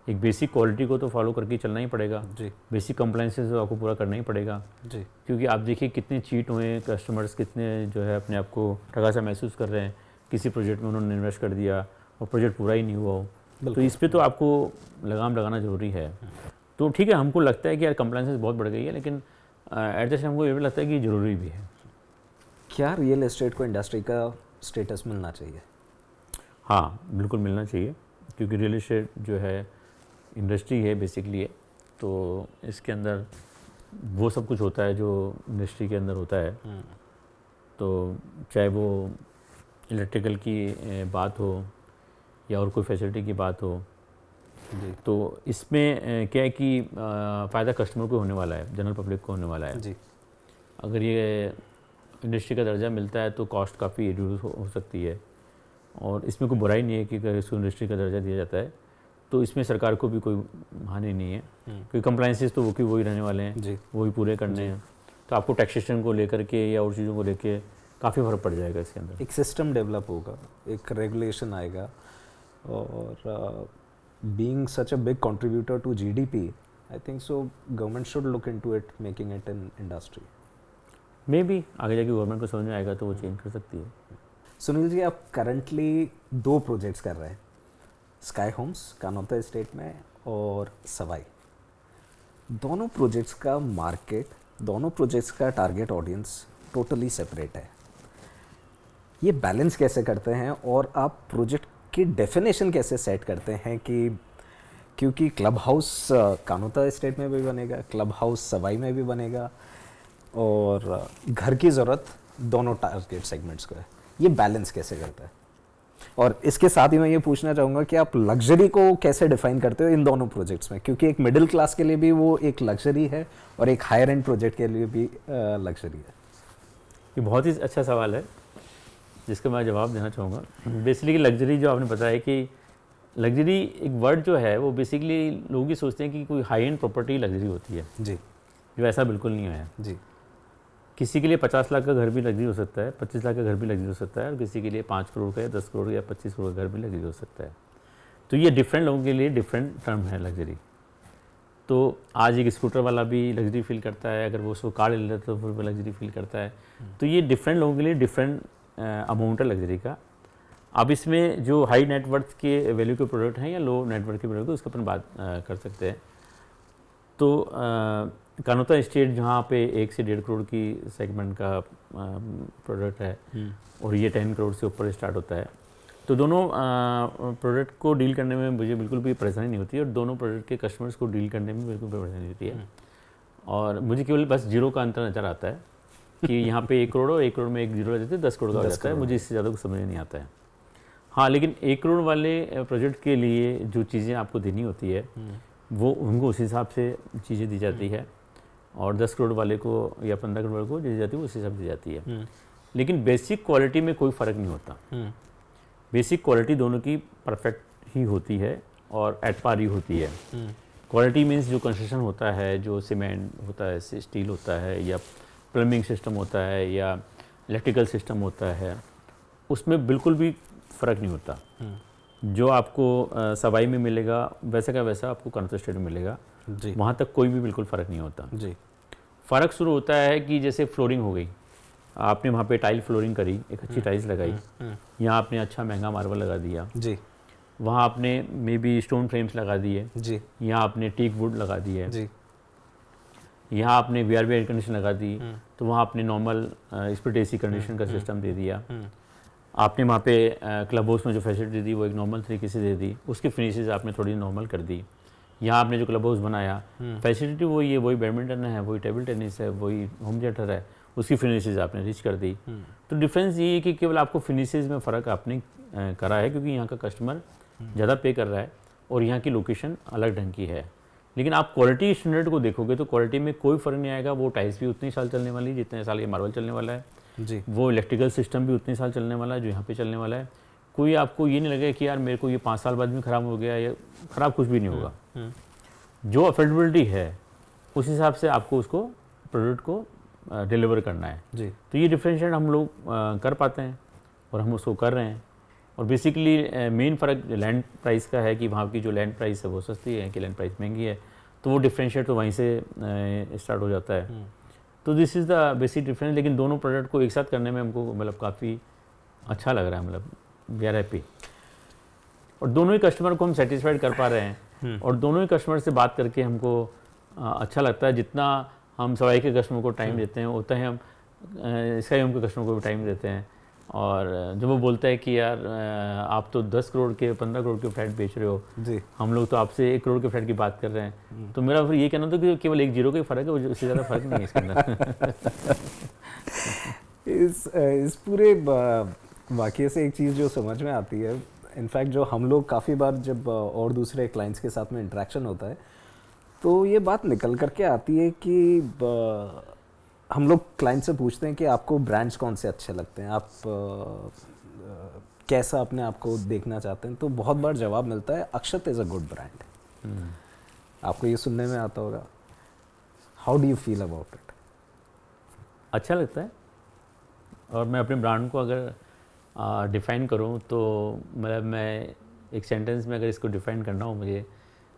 एक बेसिक क्वालिटी को तो फॉलो करके चलना ही पड़ेगा जी। बेसिक कंप्लाइंसेस तो आपको पूरा करना ही पड़ेगा जी। क्योंकि आप देखिए कितने चीट हुए कस्टमर्स, कितने जो है अपने आप को ठगा सा महसूस कर रहे हैं, किसी प्रोजेक्ट में उन्होंने इन्वेस्ट कर दिया और प्रोजेक्ट पूरा ही नहीं हुआ हो, तो इस पर तो आपको लगाम लगाना ज़रूरी है। तो ठीक है, हमको लगता है कि यार कंप्लाइंसेस बहुत बढ़ गई है, लेकिन एट द सेम हमको ये भी लगता है कि ज़रूरी भी है। क्या रियल एस्टेट को इंडस्ट्री का स्टेटस मिलना चाहिए? हाँ, बिल्कुल मिलना चाहिए, क्योंकि रियल एस्टेट जो है इंडस्ट्री है बेसिकली है, तो इसके अंदर वो सब कुछ होता है जो इंडस्ट्री के अंदर होता है। तो चाहे वो इलेक्ट्रिकल की बात हो या और कोई फैसिलिटी की बात हो जी तो इसमें क्या है कि फ़ायदा कस्टमर को होने वाला है, जनरल पब्लिक को होने वाला है। जी अगर ये इंडस्ट्री का दर्जा मिलता है तो कॉस्ट काफ़ी रिड्यूस हो सकती है, और इसमें कोई बुराई नहीं है कि अगर इसको इंडस्ट्री का दर्जा दिया जाता है तो इसमें सरकार को भी कोई हानि नहीं है, क्योंकि कंप्लाइंसेस तो वही रहने वाले हैं, जी वही पूरे करने हैं। तो आपको टैक्सेशन को लेकर के या और चीज़ों को लेके काफ़ी फर्क पड़ जाएगा इसके अंदर। एक सिस्टम डेवलप होगा, एक रेगुलेशन आएगा, और being such a big contributor to GDP, I think so government should look into it, making it an industry. May be आगे जाके गवर्नमेंट को समझ में आएगा तो वो चेंज कर सकती है। सुनील जी, आप करंटली 2 प्रोजेक्ट्स कर रहे हैं, स्काई होम्स कानोता एस्टेट में और सवाई। दोनों प्रोजेक्ट्स का मार्केट, दोनों प्रोजेक्ट्स का टारगेट ऑडियंस टोटली सेपरेट है। ये बैलेंस कैसे करते हैं, और आप प्रोजेक्ट की डेफिनेशन कैसे सेट करते हैं कि क्योंकि क्लब हाउस कानोता एस्टेट में भी बनेगा, क्लब हाउस सवाई में भी बनेगा, और घर की ज़रूरत दोनों टारगेट सेगमेंट्स को है, ये बैलेंस कैसे करता है? और इसके साथ ही मैं ये पूछना चाहूँगा कि आप लग्जरी को कैसे डिफाइन करते हो इन दोनों प्रोजेक्ट्स में, क्योंकि एक मिडिल क्लास के लिए भी वो एक लग्जरी है और एक हायर एंड प्रोजेक्ट के लिए भी लग्जरी है। ये बहुत ही अच्छा सवाल है जिसका मैं जवाब देना चाहूँगा। बेसिकली लग्जरी जो आपने बताया कि लग्जरी एक वर्ड जो है वो बेसिकली लोग ही सोचते हैं कि कोई हाई एंड प्रॉपर्टी लग्जरी होती है, जी जो ऐसा बिल्कुल नहीं है। जी किसी के लिए 50 लाख का घर भी लग्जरी हो सकता है, 25 लाख का घर भी लग्जरी हो सकता है, और किसी के लिए 5 करोड़ का या 10 करोड़ का या 25 करोड़ का घर भी लग्जरी हो सकता है। तो ये डिफरेंट लोगों के लिए डिफरेंट टर्म है लग्जरी। तो आज एक स्कूटर वाला भी लग्जरी फील करता है, अगर वो उसको कार ले लेता है तो फिर लग्जरी फील करता है। तो ये डिफरेंट लोगों के लिए डिफरेंट अमाउंट है लग्जरी का। अब इसमें जो हाई नेटवर्थ के वैल्यू के प्रोडक्ट हैं या लो नेटवर्थ के प्रोडक्ट, उसके अपन बात कर सकते हैं। तो कानोता एस्टेट जहाँ पे 1 से 1.5 करोड़ की सेगमेंट का प्रोडक्ट है, और ये 10 करोड़ से ऊपर स्टार्ट होता है। तो दोनों प्रोडक्ट को डील करने में मुझे बिल्कुल भी परेशानी नहीं होती है, और दोनों प्रोडक्ट के कस्टमर्स को डील करने में बिल्कुल भी परेशानी होती है। और मुझे केवल बस जीरो का अंतर नज़र आता है कि यहाँ पे 1 करोड़ और 1 करोड़ में एक जीरो आ जाते हैं, 10 करोड़ का हो जाता है। मुझे इससे ज़्यादा कुछ समझ नहीं आता है। हाँ, लेकिन 1 करोड़ वाले प्रोजेक्ट के लिए जो चीज़ें आपको देनी होती है वो उनको उस हिसाब से चीज़ें दी जाती है, और 10 करोड़ वाले को या 15 करोड़ वाले को दी जाती है उस हिसाब से दी जाती है। लेकिन बेसिक क्वालिटी में कोई फ़र्क नहीं होता। बेसिक क्वालिटी दोनों की परफेक्ट ही होती है और एट पार ही होती है। क्वालिटी मीन्स जो कंस्ट्रक्शन होता है, जो सीमेंट होता है, स्टील होता है, या प्लम्बिंग सिस्टम होता है, या इलेक्ट्रिकल सिस्टम होता है, उसमें बिल्कुल भी फ़र्क नहीं होता। जो आपको सवाई में मिलेगा वैसा का वैसा आपको कानोता एस्टेट में मिलेगा जी वहाँ तक कोई भी बिल्कुल फ़र्क नहीं होता जी। फ़र्क शुरू होता है कि जैसे फ्लोरिंग हो गई, आपने वहाँ पे टाइल फ्लोरिंग करी, एक अच्छी टाइल्स लगाई, यहाँ आपने अच्छा महंगा मार्बल लगा दिया जी वहाँ आपने मे बी स्टोन फ्रेम्स लगा दिए, जी यहाँ आपने टीक वुड लगा दी है, जी यहाँ आपने VRV एयर कंडीशन लगा दी, तो वहाँ आपने नॉर्मल स्प्लिट AC कंडीशन का सिस्टम दे दिया। आपने वहाँ पे क्लब हाउस में जो फैसिलिटी दी वो एक नॉर्मल तरीके से दे दी, उसकी फिनिशेज आपने थोड़ी नॉर्मल कर दी। यहाँ आपने जो क्लब हाउस बनाया फैसिलिटी वही है, वही बैडमिंटन है, वही टेबल टेनिस है, वही होम थिएटर है, उसकी फिनिशेज आपने रिच कर दी। तो डिफरेंस ये है कि केवल आपको फिनिशेज में फ़र्क आपने करा है, क्योंकि यहाँ का कस्टमर ज़्यादा पे कर रहा है और यहाँ की लोकेशन अलग ढंग की है। लेकिन आप क्वालिटी स्टैंडर्ड को देखोगे तो क्वालिटी में कोई फ़र्क नहीं आएगा। वो टाइल्स भी उतने साल चलने वाली जितने साल ये मार्बल चलने वाला है जी वो इलेक्ट्रिकल सिस्टम भी उतने साल चलने वाला है जो यहाँ पे चलने वाला है। कोई आपको ये नहीं लगेगा कि यार मेरे को ये 5 साल बाद में ख़राब हो गया, या ख़राब कुछ भी नहीं होगा। जो अफोर्डेबिलिटी है उस हिसाब से आपको उसको प्रोडक्ट को डिलीवर करना है जी तो ये डिफ्रेंशिएट हम लोग कर पाते हैं और हम उसको कर रहे हैं। और बेसिकली मेन फ़र्क लैंड प्राइस का है कि वहाँ की जो लैंड प्राइस है वो सस्ती है कि लैंड प्राइस महंगी है, तो वो डिफ्रेंशिएट तो वहीं से स्टार्ट हो जाता है। तो this is the basic difference. लेकिन दोनों प्रोडक्ट को एक साथ करने में हमको मतलब काफ़ी अच्छा लग रहा है, मतलब वी आर हैप्पी, और दोनों ही कस्टमर को हम सेटिस्फाइड कर पा रहे हैं और दोनों ही कस्टमर से बात करके हमको अच्छा लगता है। जितना हम सवाई के कस्टमर को टाइम देते हैं उतना ही हम स्काई होम के कस्टमर को भी टाइम देते हैं। और जब वो बोलता है कि यार आप तो 10 करोड़ के 15 करोड़ के फ्लैट बेच रहे हो जी, हम लोग तो आपसे 1 करोड़ के फ्लैट की बात कर रहे हैं, तो मेरा फिर ये कहना था कि केवल 1 जीरो का ही फ़र्क है, उससे ज़्यादा फ़र्क नहीं है इसके अंदर। इस पूरे वाक़ये से एक चीज़ जो समझ में आती है, इनफैक्ट जो हम लोग काफ़ी बार जब और दूसरे क्लाइंट्स के साथ में इंटरेक्शन होता है तो ये बात निकल करके आती है कि हम लोग क्लाइंट से पूछते हैं कि आपको ब्रांड्स कौन से अच्छे लगते हैं, आप कैसा अपने आप को देखना चाहते हैं, तो बहुत बार जवाब मिलता है अक्षत इज़ अ गुड ब्रांड। आपको ये सुनने में आता होगा। How do you feel about it? अच्छा लगता है, और मैं अपने ब्रांड को अगर डिफ़ाइन करूँ तो मतलब मैं एक सेंटेंस में अगर इसको डिफ़ाइन करना हो मुझे,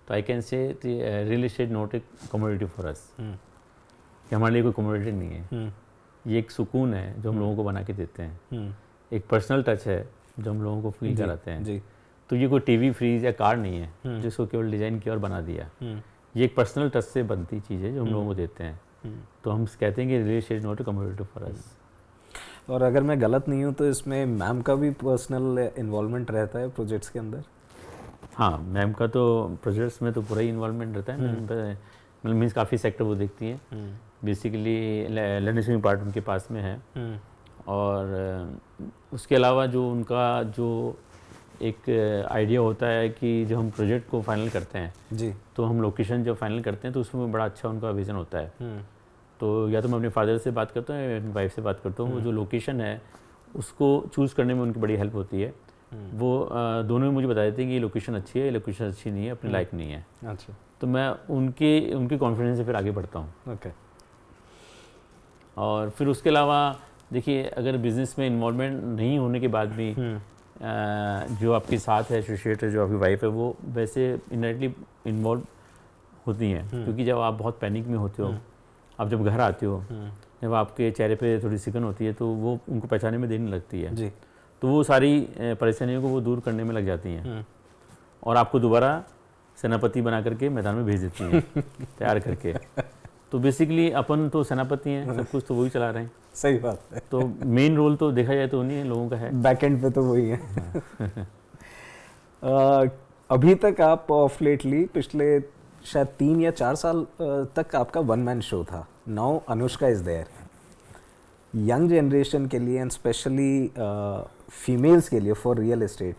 तो I can say real estate not a commodity for us, कि हमारे लिए कोई कमोडिटी नहीं है। ये एक सुकून है जो हम लोगों को बना के देते हैं, एक पर्सनल टच है जो हम लोगों को फील कराते हैं जी। तो ये कोई टीवी, फ्रीज या कार नहीं है जिसको केवल डिज़ाइन किया और बना दिया। ये एक पर्सनल टच से बनती चीज़ है जो हम लोगों को देते हैं। तो हम कहते हैं कि real estate not a commodity for us. और अगर मैं गलत नहीं हूँ तो इसमें मैम का भी पर्सनल इन्वॉल्वमेंट रहता है प्रोजेक्ट्स के अंदर? हाँ, मैम का तो प्रोजेक्ट्स में तो पूरा ही इन्वॉल्वमेंट रहता है। मतलब मीन्स काफ़ी सेक्टर वो देखती हैं। बेसिकली लर्निंग पार्ट उनके पास में है, और उसके अलावा जो उनका जो एक आइडिया होता है कि जब हम प्रोजेक्ट को फाइनल करते हैं जी, तो हम लोकेशन जब फाइनल करते हैं तो उसमें बड़ा अच्छा उनका विज़न होता है। तो या तो मैं अपने फादर से बात करता हूँ या अपनी वाइफ से बात करता हूँ। वो जो लोकेशन है उसको चूज़ करने में उनकी बड़ी हेल्प होती है। वो दोनों ही मुझे बता देते हैं कि ये लोकेशन अच्छी है, ये लोकेशन अच्छी नहीं है, अपने लायक नहीं है। अच्छा, तो मैं उनके कॉन्फिडेंस से फिर आगे बढ़ता हूँ। ओके। और फिर उसके अलावा देखिए, अगर बिज़नेस में इन्वॉल्वमेंट नहीं होने के बाद भी जो आपके साथ है, एसोसिएट है, जो आपकी वाइफ है, वो वैसे इनडायरेक्टली इन्वॉल्व होती हैं। क्योंकि जब आप बहुत पैनिक में होते हो, आप जब घर आते हो, जब आपके चेहरे पे थोड़ी सिकन होती है तो वो उनको पहचानने में देर नहीं लगती है जी, तो वो सारी परेशानियों को वो दूर करने में लग जाती हैं और आपको दोबारा सेनापति बना करके मैदान में भेज देती हैं तैयार करके। तो बेसिकली अपन तो सेनापति हैं, सब कुछ तो वही चला रहे हैं। सही बात है। तो मेन रोल तो देखा जाए तो उन्हीं लोगों का है। बैक एंड पे तो वही है। अभी तक आप ऑफ लेटली पिछले शायद 3 या 4 साल तक आपका वन मैन शो था। Now Anushka is there. Young generation के लिए एंड स्पेशली फीमेल्स के लिए फॉर रियल एस्टेट,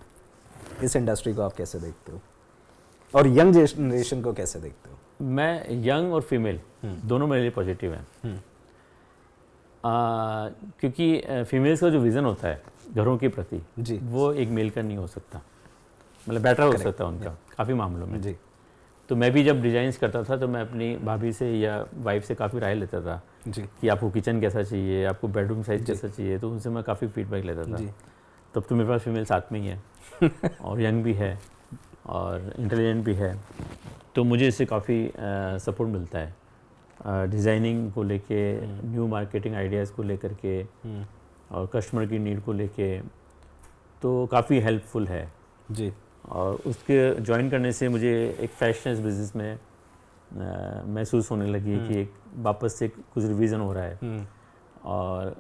इस इंडस्ट्री को आप कैसे देखते हो और यंग जनरेशन को कैसे देखते हो? मैं यंग और फीमेल दोनों मेरे लिए पॉजिटिव हैं। क्योंकि फीमेल्स का जो विज़न होता है घरों के प्रति जी, वो एक मेल का नहीं हो सकता, मतलब बेटर हो सकता है उनका काफ़ी मामलों में। जी, तो मैं भी जब डिज़ाइंस करता था तो मैं अपनी भाभी से या वाइफ से काफ़ी राय लेता था जी, कि आपको किचन कैसा चाहिए, आपको बेडरूम साइज़ कैसा चाहिए, तो उनसे मैं काफ़ी फीडबैक लेता था। जी। तब तो मेरे पास फीमेल साथ में ही है और यंग भी है और इंटेलिजेंट भी है, तो मुझे इससे काफ़ी सपोर्ट मिलता है डिज़ाइनिंग को लेके, न्यू मार्केटिंग आइडियाज़ को लेकर के और कस्टमर की नीड को लेके, तो काफ़ी हेल्पफुल है। जी, और उसके ज्वाइन करने से मुझे एक फ्रेशनेस बिजनेस में महसूस होने लगी है कि एक वापस से कुछ रिवीजन हो रहा है और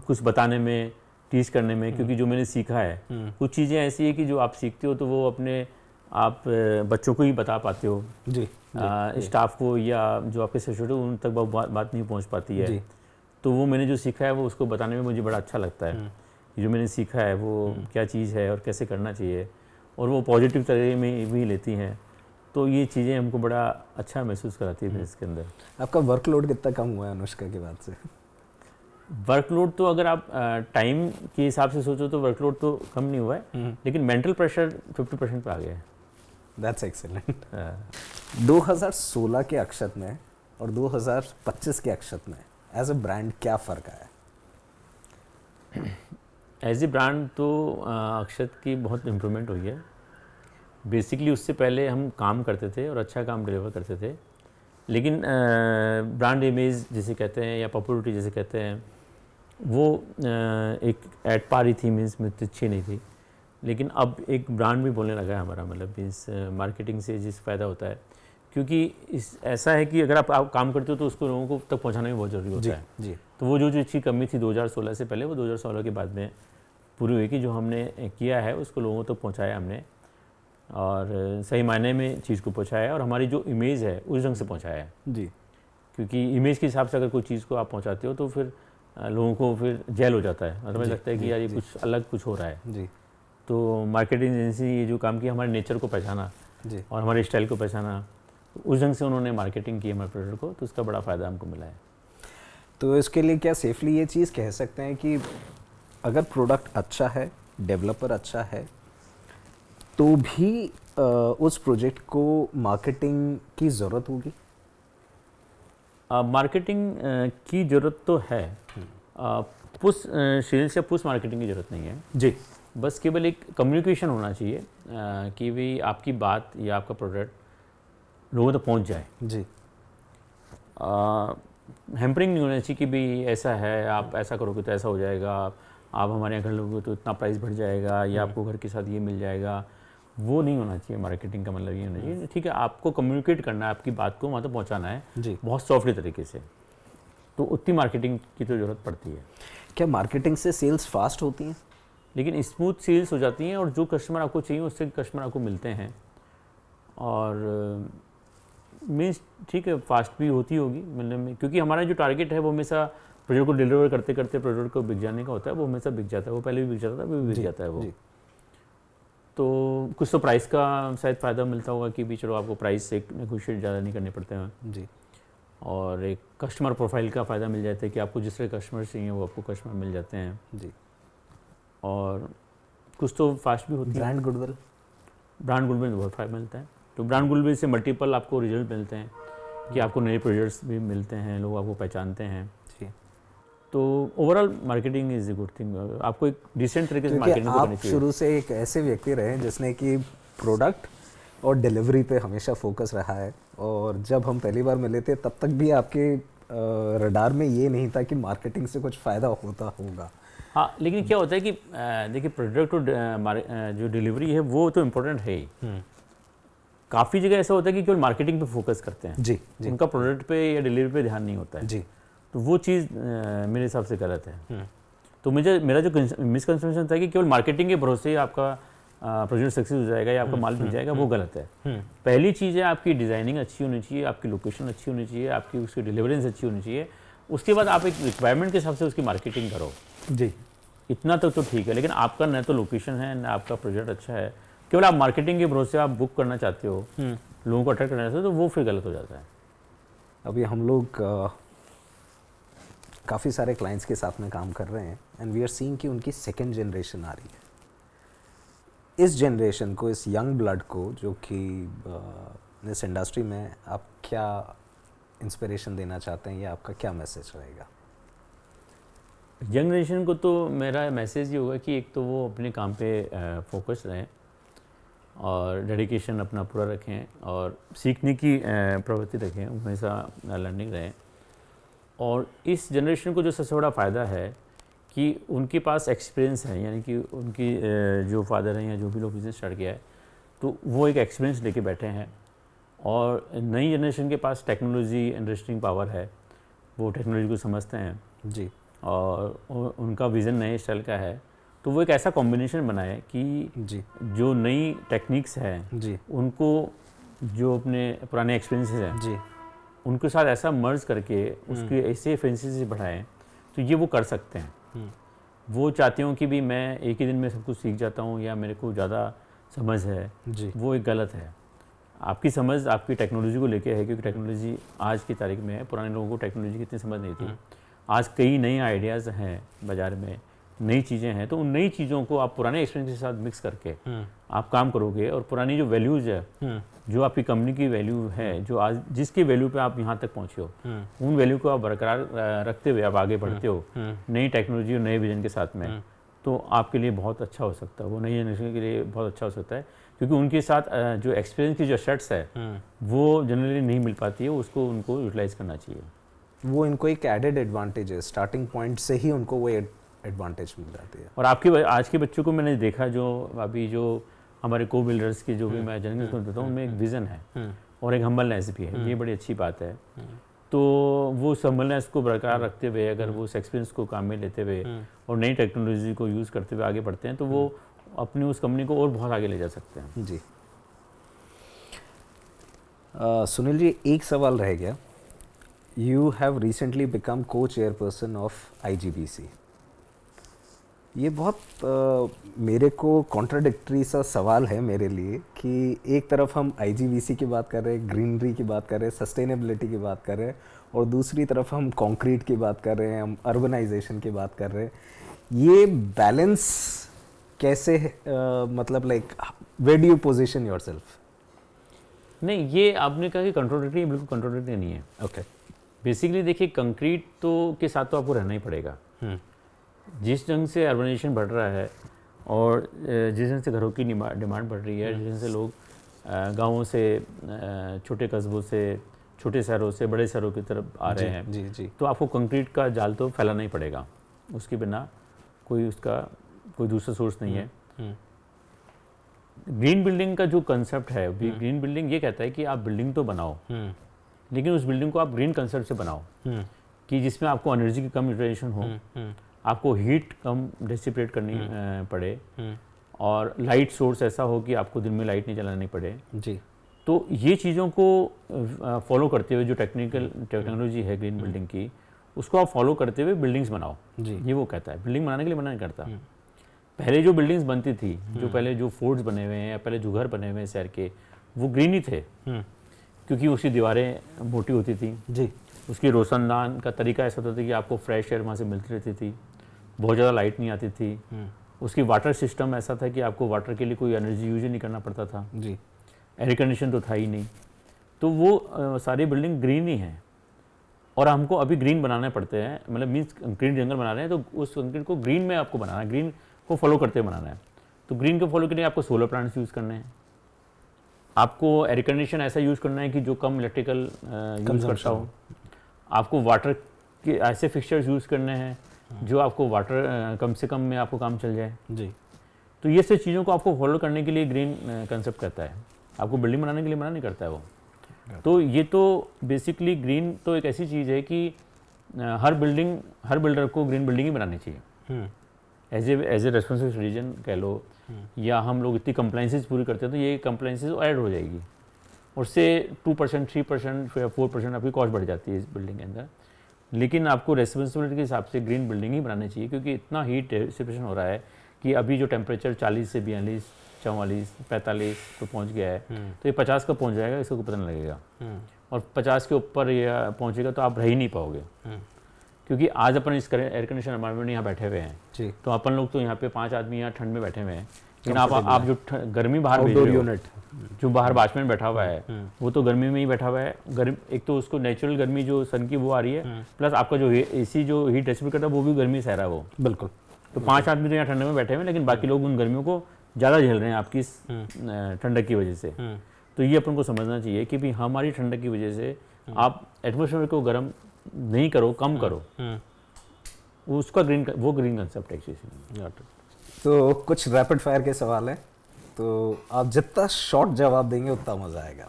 कुछ बताने में, टीच करने में। क्योंकि जो मैंने सीखा है, कुछ चीज़ें ऐसी है कि जो आप सीखते हो तो वो अपने आप बच्चों को ही बता पाते हो, जी, स्टाफ को या जो आपके से छोटे उन तक बात नहीं पहुंच पाती है। जी। तो वो मैंने जो सीखा है वो उसको बताने में मुझे बड़ा अच्छा लगता है कि जो मैंने सीखा है वो क्या चीज़ है और कैसे करना चाहिए, और वो पॉजिटिव तरीके में भी लेती हैं। तो ये चीज़ें हमको बड़ा अच्छा महसूस कराती है बिजनेस के अंदर। आपका वर्कलोड कितना कम हुआ है अनुष्का के बाद से? वर्कलोड तो अगर आप टाइम के हिसाब से सोचो तो वर्कलोड तो कम नहीं हुआ है, लेकिन मेंटल प्रेशर 50% पे आ गया है। That's excellent. 2016 के अक्षत में और 2025 के अक्षत में एज अ ब्रांड क्या फ़र्क आया? एज ए ब्रांड तो अक्षत की बहुत इम्प्रूवमेंट हुई है। बेसिकली उससे पहले हम काम करते थे और अच्छा काम डिलीवर करते थे, लेकिन ब्रांड इमेज जिसे कहते हैं या पॉपुलरिटी जिसे कहते हैं वो एक एट पार ही थी, मीन्स में अच्छी नहीं थी। लेकिन अब एक ब्रांड भी बोलने लगा है हमारा, मतलब इस मार्केटिंग से जिस फ़ायदा होता है, क्योंकि इस ऐसा है कि अगर आप काम करते हो तो उसको लोगों को तक पहुंचाना भी बहुत ज़रूरी होता है। जी। तो वो जो चीज़ की कमी थी 2016 से पहले, वो 2016 के बाद में पूरी हुई कि जो हमने किया है उसको लोगों तक पहुँचाया हमने, और सही मायने में चीज़ को पहुँचाया, और हमारी जो इमेज है उस ढंग से पहुँचाया है। जी, क्योंकि इमेज के हिसाब से अगर कोई चीज़ को आप पहुँचाते हो तो फिर लोगों को फिर जेल हो जाता है, मतलब लगता है कि यार ये कुछ अलग कुछ हो रहा है। जी। तो मार्केटिंग एजेंसी ये जो काम किया, हमारे नेचर को पहचाना जी। और हमारे स्टाइल को पहचाना, तो उस ढंग से उन्होंने मार्केटिंग की हमारे प्रोडक्ट को, तो उसका बड़ा फ़ायदा हमको मिला है। तो इसके लिए क्या सेफली ये चीज़ कह सकते हैं कि अगर प्रोडक्ट अच्छा है, डेवलपर अच्छा है, तो भी उस प्रोजेक्ट को मार्केटिंग की ज़रूरत होगी? मार्केटिंग की ज़रूरत तो है, पुश सेल्स या पुश मार्केटिंग की ज़रूरत नहीं है जी। बस केवल एक कम्युनिकेशन होना चाहिए कि भाई आपकी बात या आपका प्रोडक्ट लोगों तक पहुंच जाए। जी। हैम्परिंग नहीं होना चाहिए कि भाई ऐसा है, आप ऐसा करोगे तो ऐसा हो जाएगा, आप हमारे यहाँ घर लोगे तो इतना प्राइस बढ़ जाएगा, या आपको घर के साथ ये मिल जाएगा। वो नहीं होना चाहिए। मार्केटिंग का मतलब ये होना चाहिए, ठीक है, आपको कम्युनिकेट करना है, आपकी बात को वहाँ तक पहुँचाना है जी। बहुत सॉफ्टली तरीके से, तो उतनी मार्केटिंग की तो ज़रूरत पड़ती है। क्या मार्केटिंग से सेल्स फास्ट होती हैं? लेकिन स्मूथ सेल्स हो जाती हैं, और जो कस्टमर आपको चाहिए उससे कस्टमर आपको मिलते हैं, और मीन्स ठीक है फास्ट भी होती होगी मिलने में, क्योंकि हमारा जो टारगेट है वो हमेशा प्रोजेक्ट को डिलीवर करते करते प्रोजेक्ट को बिक जाने का होता है। वो हमेशा बिक जाता है, वो पहले भी बिक जाता था, अभी भी बिक जाता है वो। तो कुछ तो प्राइस का शायद फ़ायदा मिलता होगा कि भी चलो आपको प्राइस से नेगोशिएट ज़्यादा नहीं करने पड़ते हैं जी। और एक कस्टमर प्रोफाइल का फ़ायदा मिल जाता है कि आपको जिस तरह कस्टमर चाहिए वो आपको कस्टमर मिल जाते हैं जी। और कुछ तो फास्ट भी होती है। ब्रांड गुडविल, ब्रांड गुडविल में बहुत फ़ायदा मिलता है। तो ब्रांड गुडविल से मल्टीपल आपको रिजल्ट मिलते हैं कि आपको नए प्रोजेक्ट्स भी मिलते हैं, लोग आपको पहचानते हैं। जी। तो overall marketing is a good thing. आपको एक डिसेंट तरीके से मार्केटिंग क्योंकि करनी आप चाहिए। शुरू से एक ऐसे व्यक्ति रहे हैं जिसने कि प्रोडक्ट और डिलीवरी पे हमेशा फोकस रहा है, और जब हम पहली बार मिले थे तब तक भी आपके रडार में ये नहीं था कि मार्केटिंग से कुछ फ़ायदा होता होगा। हाँ, लेकिन क्या होता है कि देखिए प्रोडक्ट और जो डिलीवरी है वो तो इम्पोर्टेंट है ही। काफ़ी जगह ऐसा होता है कि केवल मार्केटिंग पे फोकस करते हैं, जी। जी। उनका प्रोडक्ट पे या डिलीवरी पे ध्यान नहीं होता है। जी। तो वो चीज़ मेरे हिसाब से गलत है। तो मेरा जो मिसकंसेप्शन था कि केवल मार्केटिंग के भरोसे ही आपका प्रोजेक्ट सक्सेस हो जाएगा या आपका माल बिक जाएगा, वो गलत है। पहली चीज़ है आपकी डिज़ाइनिंग अच्छी होनी चाहिए, आपकी लोकेशन अच्छी होनी चाहिए, आपकी उसकी डिलीवरेंस अच्छी होनी चाहिए। उसके बाद आप एक रिक्वायरमेंट के हिसाब से उसकी मार्केटिंग करो। जी। इतना तक तो ठीक है, लेकिन आपका न तो लोकेशन है न आपका प्रोजेक्ट अच्छा है, केवल आप मार्केटिंग के भरोसे आप बुक करना चाहते हो, लोगों को अट्रैक्ट करना चाहते हो, तो वो फिर गलत हो जाता है। अभी हम लोग काफ़ी सारे क्लाइंट्स के साथ में काम कर रहे हैं, एंड वी आर सीइंग कि उनकी सेकेंड जनरेशन आ रही है। इस जनरेशन को, इस यंग ब्लड को, जो कि इस इंडस्ट्री में, आप क्या इंस्पिरेशन देना चाहते हैं या आपका क्या मैसेज रहेगा? यंग जनरेशन को तो मेरा मैसेज ये होगा कि एक तो वो अपने काम पे फोकस रहें और डेडिकेशन अपना पूरा रखें और सीखने की प्रवृत्ति रखें, हमेशा लर्निंग रहें। और इस जनरेशन को जो सबसे बड़ा फ़ायदा है कि उनके पास एक्सपीरियंस है, यानी कि उनकी जो फादर हैं या जो भी लोग बिज़नेस स्टार्ट किया है तो वो एक एक्सपीरियंस लेके बैठे हैं, और नई जनरेशन के पास टेक्नोलॉजी इंडस्ट्रिंग पावर है, वो टेक्नोलॉजी को समझते हैं जी। और उनका विज़न नए स्टाइल का है। तो वो एक ऐसा कॉम्बिनेशन बनाए कि जी। जो नई टेक्निक्स हैं जी। उनको, जो अपने पुराने एक्सपीरियंसेस हैं जी। उनके साथ ऐसा मर्ज करके उसकी ऐसे एफिशिएंसी बढ़ाएं, तो ये वो कर सकते हैं। वो चाहते हो कि भी मैं एक ही दिन में सब कुछ सीख जाता हूँ या मेरे को ज़्यादा समझ है, जी। वो एक गलत है। आपकी समझ आपकी टेक्नोलॉजी को लेके है, क्योंकि टेक्नोलॉजी आज की तारीख में है, पुराने लोगों को टेक्नोलॉजी की इतनी समझ नहीं थी। आज कई नए आइडियाज़ हैं बाज़ार में, नई चीज़ें हैं, तो उन नई चीज़ों को आप पुराने एक्सपीरियंस के साथ मिक्स करके आप काम करोगे, और पुरानी जो वैल्यूज़ है, जो आपकी कंपनी की वैल्यू है, जो आज जिसकी वैल्यू पे आप यहाँ तक पहुँचे हो, उन वैल्यू को आप बरकरार रखते हुए आप आगे बढ़ते हो नई टेक्नोलॉजी और नए विजन के साथ में, तो आपके लिए बहुत अच्छा हो सकता है। वो नई जनरेशन के लिए बहुत अच्छा हो सकता है, क्योंकि उनके साथ जो एक्सपीरियंस की जो शर्ट्स है वो जनरली नहीं मिल पाती है, उसको उनको यूटिलाइज़ करना चाहिए। वो इनको एक एडेड एडवांटेज है, स्टार्टिंग पॉइंट से ही उनको वो एडवांटेज मिल जाती है। और आपके आज के बच्चों को मैंने देखा, जो अभी जो हमारे को बिल्डर्स की जो भी मैं जनरल को देता हूँ, उनमें एक विज़न है और एक हम्बलनेस भी है, ये बड़ी अच्छी बात है। तो वो हम्बलनेस को बरकरार रखते हुए, अगर वो उस एक्सपीरियंस को काम में लेते हुए और नई टेक्नोलॉजी को यूज़ करते हुए आगे बढ़ते हैं, तो वो अपनी उस कंपनी को और बहुत आगे ले जा सकते हैं। जी। सुनील जी, एक सवाल रह गया। You have recently become co-chairperson of IGBC. ये बहुत मेरे को कॉन्ट्राडिक्टरी सा सवाल है मेरे लिए कि एक तरफ हम आईजीवीसी की बात कर रहे हैं, ग्रीनरी की बात कर रहे हैं, सस्टेनेबिलिटी की बात कर रहे हैं, और दूसरी तरफ हम कंक्रीट की बात कर रहे हैं, हम अर्बनाइजेशन की बात कर रहे हैं। ये बैलेंस कैसे मतलब like where do you position yourself? नहीं, ये आपने कहा कि कंट्रोडिक्टरी, बिल्कुल कंट्रोडिक्टरी नहीं है। ओके। बेसिकली देखिए, कंक्रीट तो के साथ तो आपको रहना ही पड़ेगा। जिस ढंग से अर्बनाइजेशन बढ़ रहा है और जिस ढंग से घरों की डिमांड बढ़ रही है, जिस ढंग से लोग गाँवों से, छोटे कस्बों से, छोटे शहरों से बड़े शहरों की तरफ आ रहे हैं, जी जी। तो आपको कंक्रीट का जाल तो फैलाना ही पड़ेगा। उसके बिना कोई दूसरा सोर्स नहीं है। ग्रीन बिल्डिंग का जो कंसेप्ट है, ग्रीन बिल्डिंग ये कहता है कि आप बिल्डिंग तो बनाओ, लेकिन उस बिल्डिंग को आप ग्रीन कंसेप्ट से बनाओ, कि जिसमें आपको एनर्जी की कम यूटिलाइजेशन हो, आपको हीट कम डिसिपेट करनी पड़े, और लाइट सोर्स ऐसा हो कि आपको दिन में लाइट नहीं जलानी पड़े जी। तो ये चीज़ों को फॉलो करते हुए जो टेक्नोलॉजी है ग्रीन बिल्डिंग की, उसको आप फॉलो करते हुए बिल्डिंग्स बनाओ जी। ये वो कहता है। बिल्डिंग बनाने के लिए मना नहीं करता। पहले जो बिल्डिंग्स बनती थी, जो पहले जो फोर्ट्स बने हुए हैं या पहले जो घर बने हुए हैं शहर के, वो ग्रीन ही थे, क्योंकि उसकी दीवारें मोटी होती थी जी। उसकी रोशनदान का तरीका ऐसा होता था कि आपको फ्रेश एयर वहाँ से मिलती रहती थी, बहुत ज़्यादा लाइट नहीं आती थी। उसकी वाटर सिस्टम ऐसा था कि आपको वाटर के लिए कोई एनर्जी यूज ही नहीं करना पड़ता था जी। एयर कंडीशन तो था ही नहीं। तो वो सारी बिल्डिंग ग्रीन ही हैं, और हमको अभी ग्रीन बनाने पड़ते हैं, मतलब मीन्स ग्रीन जंगल बना रहे हैं, तो उस कंक्रीट को ग्रीन में आपको बनाना है, ग्रीन को फॉलो करते हुए बनाना है। तो ग्रीन को फॉलो के लिए आपको सोलर प्लांट्स यूज़ करने हैं, आपको एयर कंडीशन ऐसा यूज़ करना है कि जो कम इलेक्ट्रिकल यूज़ करता हो, आपको वाटर के ऐसे फिक्सचर्स यूज़ करने हैं जो आपको वाटर कम से कम में आपको काम चल जाए जी। तो ये सब चीज़ों को आपको फॉलो करने के लिए ग्रीन कंसेप्ट करता है, आपको बिल्डिंग बनाने के लिए मना नहीं करता है वो। तो ये तो बेसिकली ग्रीन तो एक ऐसी चीज़ है कि हर बिल्डर को ग्रीन बिल्डिंग ही बनानी चाहिए एज ए रेस्पॉन्सिबल सिटीजन कह लो, या हम लोग इतनी कंप्लाइंसेस पूरी करते हैं तो ये कंप्लाइंसेस ऐड हो जाएगी, और उससे 2%, 3% या 4% आपकी कॉस्ट बढ़ जाती है इस बिल्डिंग के अंदर। लेकिन आपको रेस्पॉन्सिबिलिटी के हिसाब से ग्रीन बिल्डिंग ही बनानी चाहिए, क्योंकि इतना हीट डिसिपेशन हो रहा है कि अभी जो टेम्परेचर 40 से 42, 44, 45 तो पहुंच गया है, तो ये 50 का पहुंच जाएगा, इसको पता नहीं लगेगा। और 50 के ऊपर या पहुंचेगा तो आप रह ही नहीं पाओगे, क्योंकि आज अपन इस एयर कंडीशन एनवायरनमेंट में यहाँ बैठे हुए हैं जी। तो अपन लोग तो यहाँ पे 5 आदमी यहाँ ठंड में बैठे हुए हैं, लेकिन आप जो गर्मी बाहर भेज रहे हो, जो बाहर वॉचमैन बैठा हुआ है वो तो गर्मी में ही बैठा हुआ है। गर्मी एक तो उसको नेचुरल गर्मी जो सन की वो आ रही है, प्लस आपका जो एसी जो हीट डिसिपेट करता है वो भी गर्मी सह रहा है वो। बिल्कुल। तो 5 आदमी तो यहाँ ठंड में बैठे हुए हैं, लेकिन बाकी लोग उन गर्मियों को ज़्यादा झेल रहे हैं आपकी इस ठंडक की वजह से। तो ये अपन को समझना चाहिए कि भाई हमारी ठंडक की वजह से आप एटमोसफेयर को गर्म नहीं करो, कम करो, उसका वो ग्रीन कंसेप्ट एक्चुअली। तो कुछ रैपिड फायर के सवाल हैं, तो आप जितना शॉर्ट जवाब देंगे उतना मज़ा आएगा।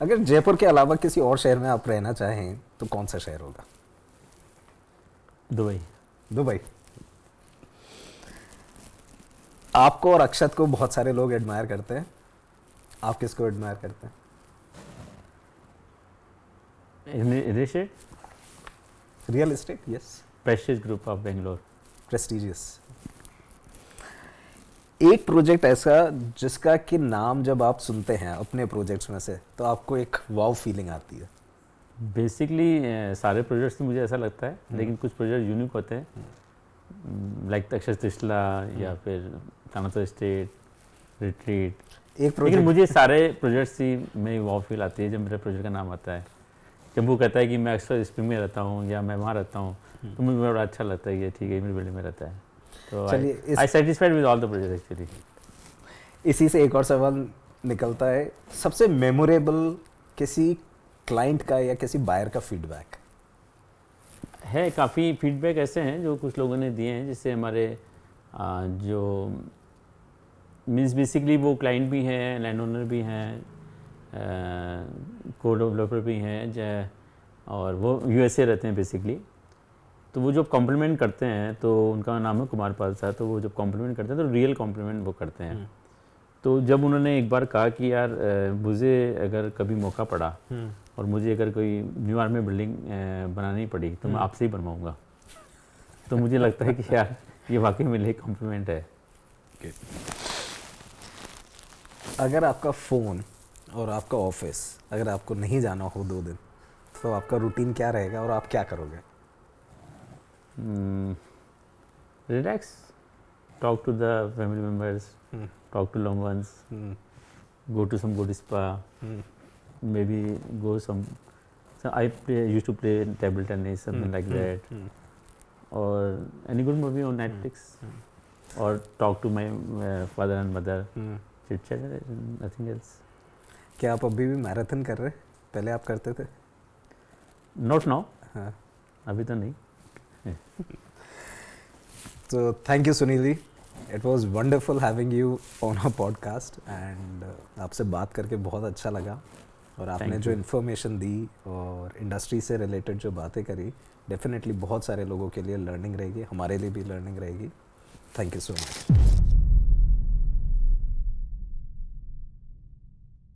अगर जयपुर के अलावा किसी और शहर में आप रहना चाहें तो कौन सा शहर होगा? दुबई। दुबई। आपको और अक्षत को बहुत सारे लोग एडमायर करते हैं, आप किसको एडमायर करते हैं? Real estate, yes. Prestige group of Bangalore. Prestigious. एक प्रोजेक्ट ऐसा जिसका कि नाम जब आप सुनते हैं अपने प्रोजेक्ट्स में से तो आपको एक वाव फीलिंग आती है? बेसिकली सारे प्रोजेक्ट्स तो मुझे ऐसा लगता है, लेकिन कुछ प्रोजेक्ट यूनिक होते हैं, लाइक तक्षशिला या फिर कानातो स्टेट, रिट्रीट। एक लेकिन मुझे सारे प्रोजेक्ट्स ही में वाव फील आती है जब मेरे प्रोजेक्ट का नाम आता है। जब वो कहता है कि मैं अक्सर स्प्रिंग में रहता हूँ या मैं वहाँ रहता हूँ, तो मुझे बड़ा अच्छा लगता है कि ठीक है मेरी बिल्डिंग में रहता है। तो I satisfied with all the project actually. इसी से एक और सवाल निकलता है, सबसे मेमोरेबल किसी क्लाइंट का या किसी बायर का फीडबैक है? काफ़ी फीडबैक ऐसे हैं जो कुछ लोगों ने दिए हैं, जिससे हमारे जो मीन्स बेसिकली वो क्लाइंट भी हैं, लैंड ओनर भी हैं, को डेवलपर भी हैं, और वो यूएसए रहते हैं बेसिकली। तो वो जब कॉम्प्लीमेंट करते हैं, तो उनका नाम है कुमार पाल साहब, तो वो जब कॉम्प्लीमेंट करते हैं तो रियल कॉम्प्लीमेंट वो करते हैं। तो जब उन्होंने एक बार कहा कि यार मुझे अगर कभी मौका पड़ा और मुझे अगर कोई न्यूयॉर्क में बिल्डिंग बनानी पड़ी तो मैं आपसे ही बनवाऊँगा, तो मुझे लगता है कि यार ये वाकई मेरे लिए कॉम्प्लीमेंट है। अगर आपका फ़ोन और आपका ऑफिस अगर आपको नहीं जाना हो 2 दिन, तो आपका रूटीन क्या रहेगा और आप क्या करोगे? Relax, talk to the family members, talk to long ones, go to some good spa, maybe go some. So I used to play table tennis, something like that, or any good movie on Netflix, or talk to my father and mother. Chit chat, nothing else. क्या आप अभी भी marathon कर रहे हैं? पहले आप करते थे? Not now. हाँ। अभी तो नहीं। तो thank you Sunil ji, it was wonderful having you on a podcast and आपसे बात करके बहुत अच्छा लगा, और आपने जो इन्फॉर्मेशन दी और इंडस्ट्री से रिलेटेड जो बातें करी, डेफिनेटली बहुत सारे लोगों के लिए लर्निंग रहेगी, हमारे लिए भी लर्निंग रहेगी। Thank you so much.